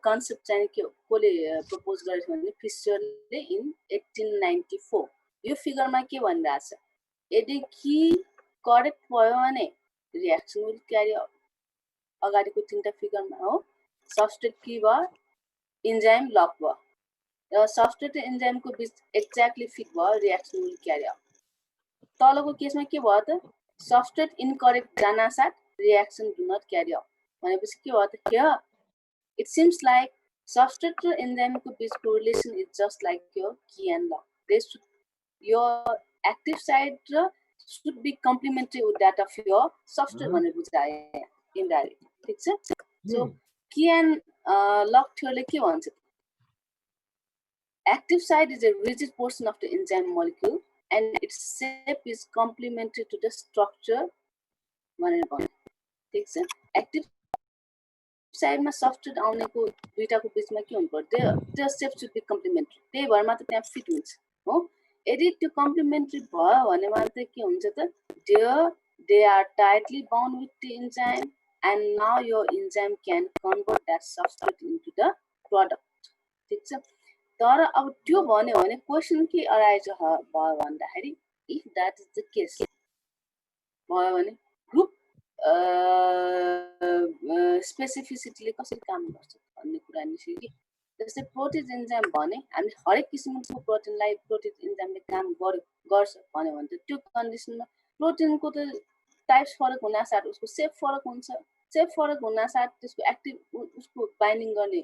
कन्सेप्ट चाहिँ के कसले प्रपोज गरेको भने फिस्चरले इन 1894 यो फिगरमा के भनिरहेछ यदि की करेक्ट भयो भने रिएक्सन विल क्यारी अगाडिको तीनटा फिगरमा हो सबस्ट्रेट की भयो इन्जाइम लक भयो र सबस्ट्रेट र इन्जाइमको बिच एक्ज्याक्टली फिट भयो रिएक्सन विल क्यारी तलको केसमा के भयो त सबस्ट्रेट इनकरेक्ट जानासाथ reaction do not carry out भनेपछि के भयो त here it seems like substrate र enzyme को बीच correlation is just like your key and lock they should your active site should be complementary with that of your substrate भनेर बुझाए indirect ठीक छ so key and lock theory के भन्छ active site is a rigid portion of the enzyme molecule and its shape is complementary to the structure भनेर भन्छ ठीक छ एक्टिभ साइडमा सफ्टवेयर आउनेको दुईटाको बिचमा के हुनु पर्यो त्यो स्टेप सुड बी कम्प्लिमेन्ट्री त्यही भएर मात्र त्यहाँ फिट हुन्छ हो यदि त्यो कम्प्लिमेन्ट्री भयो भने मात्र के हुन्छ त they are tightly bound with the enzyme and now your enzyme can convert that substrate into the product ठीक छ तर अब त्यो भन्यो भने क्वेसन के अराइज भयो भन्दाखेरि if that is the case भयो भने ग्रुप स्पेसिफिसिटीले कसरी काम गर्छ भन्ने कुरा निस्क्यो कि जस्तै प्रोटिन एन्जाइम भने हामी हरेक किसिमको प्रोटिनलाई प्रोटिन एन्जाइमले काम गर्छ भन्यो भने त त्यो कन्डिसनमा प्रोटिनको त टाइप्स फरक हुनासाथ उसको सेप फरक हुन्छ सेप फरक हुनासाथ त्यसको एक्टिभ उसको बाइन्डिङ गर्ने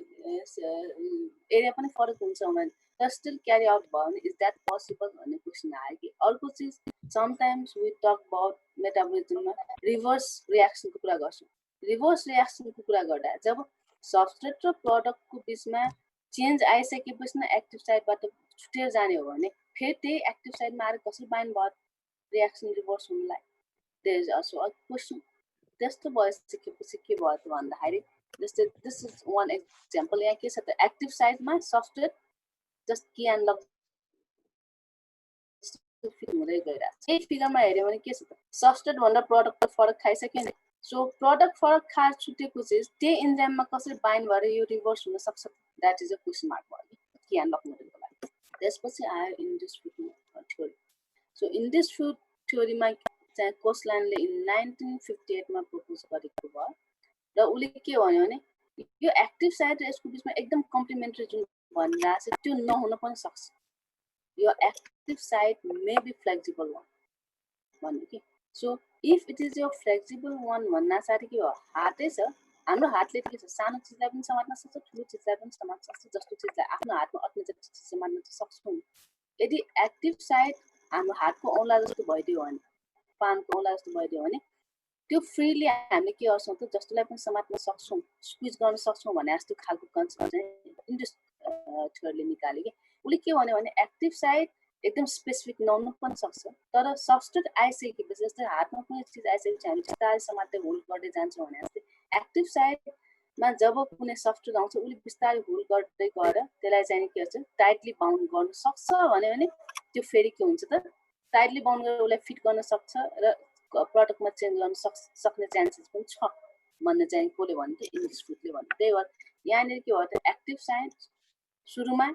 एरिया पनि फरक हुन्छ भने तर स्टिल क्यारी आउट भयो भने इज द्याट पोसिबल भन्ने क्वेसन आयो कि अर्को चिज समटाइम्स वी टक अबाउट मेटाबोलिजममा रिभर्स रियाक्सनको कुरा गर्छौँ रिभर्स रियाक्सनको कुरा गर्दा जब सबस्ट्रेट र प्रडक्टको बिचमा चेन्ज आइसकेपछि नै एक्टिभ साइडबाट छुटेर जाने हो भने फेरि त्यही एक्टिभ साइडमा आएर कसरी बाइन्ड भयो रियाक्सन रिभर्स हुनुलाई there is also a question त्यस्तो भइसकेपछि के भयो त भन्दाखेरि जस्तै दिस इज वान एक्जाम्पल यहाँ के छ त एक्टिभ साइडमा software just Ki and lock हुँदै गइरहेको छ यही फिगरमा हेऱ्यो भने के छ त सब्सट्रेट भन्दा प्रडक्ट त फरक खाइसक्यो नि सो प्रडक्ट फरक खाएर छुटेको चिज त्यही इन्जाइममा कसरी बाइन्ड भएर यो रिभर्स हुन सक्छ that is a question mark भयो कि एन्ड लक मोडलको लागि त्यसपछि आयो इन्डस्ट्री थ्योरी सो इन्डस्ट्री थ्योरीमा चाहिँ कोस्टल्यान्डले इन 1958 मा प्रपोज गरेको भयो र उसले के भन्यो भने यो एक्टिभ साइड र यसको बिचमा एकदम कम्प्लिमेन्ट्री जुन भनिरहेको छ त्यो नहुन पनि सक्छ यो active site may be flexible one भन्यो कि सो इफ इट इज यो फ्लेक्सिबल वान भन्नासाथ के हो हातै छ हाम्रो हातले के छ सानो चिजलाई पनि समात्न सक्छ ठुलो चिजलाई पनि समात्न सक्छ जस्तो चिजलाई आफ्नो हातमा अट्ने चिज समात्न सक्छौँ यदि एक्टिभ साइड हाम्रो हातको औँला जस्तो भइदियो भने पानको औँला जस्तो भइदियो भने त्यो फ्रीली हामीले के गर्छौँ त जस्तोलाई पनि समात्न सक्छौँ स्क्विज गर्न सक्छौँ भने जस्तो खालको कन्सेप्ट चाहिँ इन्डस्ट्रीले निकाल्यो कि उसले के भन्यो भने एक्टिभ साइड एकदम स्पेसिफिक नहुनु पनि सक्छ तर सब्सट्रेट आइसकेपछि जस्तै हातमा कुनै चिज आइसकेपछि हामी बिस्तारै समात्दै होल्ड गर्दै जान्छौँ भने जस्तै एक्टिभ साइडमा जब कुनै सब्सट्रेट आउँछ उसले बिस्तारै होल्ड गर्दै गएर त्यसलाई चाहिँ के भन्छ टाइटली बाउन्ड गर्न सक्छ भन्यो भने त्यो फेरि के हुन्छ त टाइटली बाउन्ड गरेर उसलाई फिट गर्न सक्छ र प्रडक्टमा चेन्ज गर्न सक्ने चान्सेस पनि छ भन्ने चाहिँ कसले भन्थ्यो इन्स्टिट्युटले भन्थ्यो त्यही भएर यहाँनिर के भयो त एक्टिभ साइड सुरुमा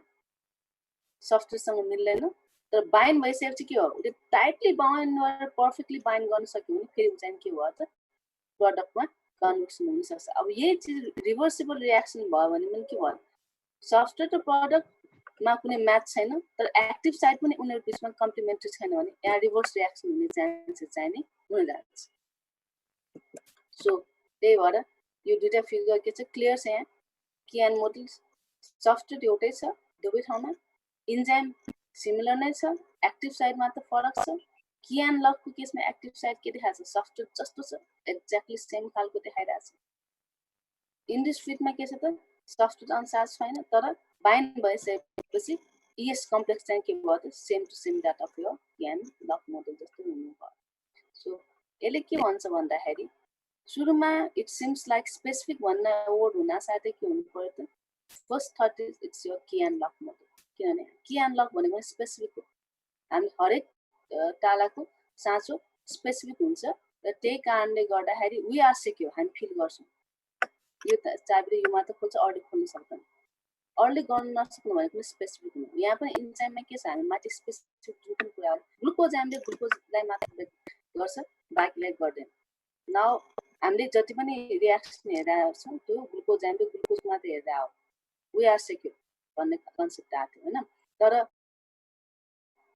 सफ्टवेयरसँग मिल्दैन तर बाइन्ड भइसकेपछि के हो उसले टाइटली बाइन्ड गरेर पर्फेक्टली बाइन्ड गर्न सक्यो भने फेरि चाहिँ के भयो त प्रडक्टमा कन्भर्सन हुनसक्छ अब यही चिज रिभर्सिबल रियाक्सन भयो भने पनि के भयो सफ्टवेयर र प्रडक्टमा कुनै म्याच छैन तर एक्टिभ साइड पनि उनीहरू बिचमा कम्प्लिमेन्ट्री छैन भने यहाँ रिभर्स रियाक्सन हुने चान्सेस चाहिँ नि हुन जान्छ सो त्यही भएर यो दुईटा फिगर के छ क्लियर छ यहाँ की एन्ड मोडल सफ्टवेयर एउटै छ दुवै ठाउँमा इन्जाइम सिमिलर नै छ एक्टिभ साइडमा त फरक छ की एन्ड लकको केसमा एक्टिभ साइड के देखाएको छ सफ्टवेयर जस्तो छ एक्ज्याक्टली सेम खालको देखाइरहेको छ इन्डस्ट्रीमा के छ त सफ्टवेयर अनुसार छैन तर बाइन्ड भइसकेपछि इएस कम्प्लेक्स चाहिँ के भयो त same to same that of यो की एन्ड लक मोडल जस्तो हुनु भयो सो यसले के भन्छ भन्दाखेरि सुरुमा इट सिम्स लाइक स्पेसिफिक भन्ने वर्ड हुन साथै के हुनु पर्यो त फर्स्ट थट इज इट्स यो की एन्ड लक मोडल किनभने की एन्ड लक भनेको स्पेसिफिक हो हामी हरेक तालाको साँचो स्पेसिफिक हुन्छ र त्यही कारणले गर्दाखेरि वी आर सेक्योर हामी फिल गर्छौँ यो चाबीले यो मात्र खोल्छ अरूले खोल्न सक्दैन अरूले गर्न नसक्नु भनेको स्पेसिफिक हुनु यहाँ पनि इन्जाइममा के छ हामी माथि स्पेसिफिक जुन पनि कुरा ग्लुकोज हामीले ग्लुकोजलाई मात्र गर्छ बाँकीलाई गर्दैन नाउ हामीले जति पनि रियाक्सन हेरेर छौँ त्यो ग्लुकोज हामीले ग्लुकोज मात्र हेरेर हो वी आर सेक्योर भन्ने कन्सेप्ट आएको थियो होइन तर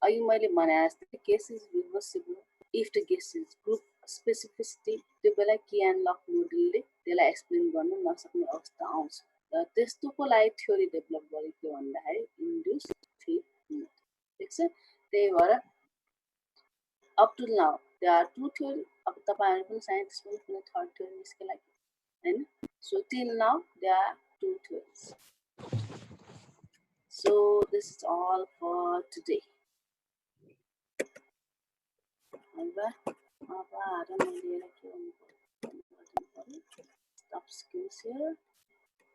अघि मैले भने जस्तै case is reversible if the case is group specificity त्यो बेला की एन्ड लक मोडलले त्यसलाई एक्सप्लेन गर्न नसक्ने अवस्था आउँछ र त्यस्तोको लागि थ्योरी डेभलप गरेको भन्दाखेरि इन्ड्युस फिट ठिक छ त्यही भएर up to now there are two theory अब तपाईँहरू पनि साइन्टिस्ट पनि कुनै थर्ड थ्योरी निस्केला होइन so till now there are two theories so this is all for today अब मैले के गर्नु पर्यो stop skills here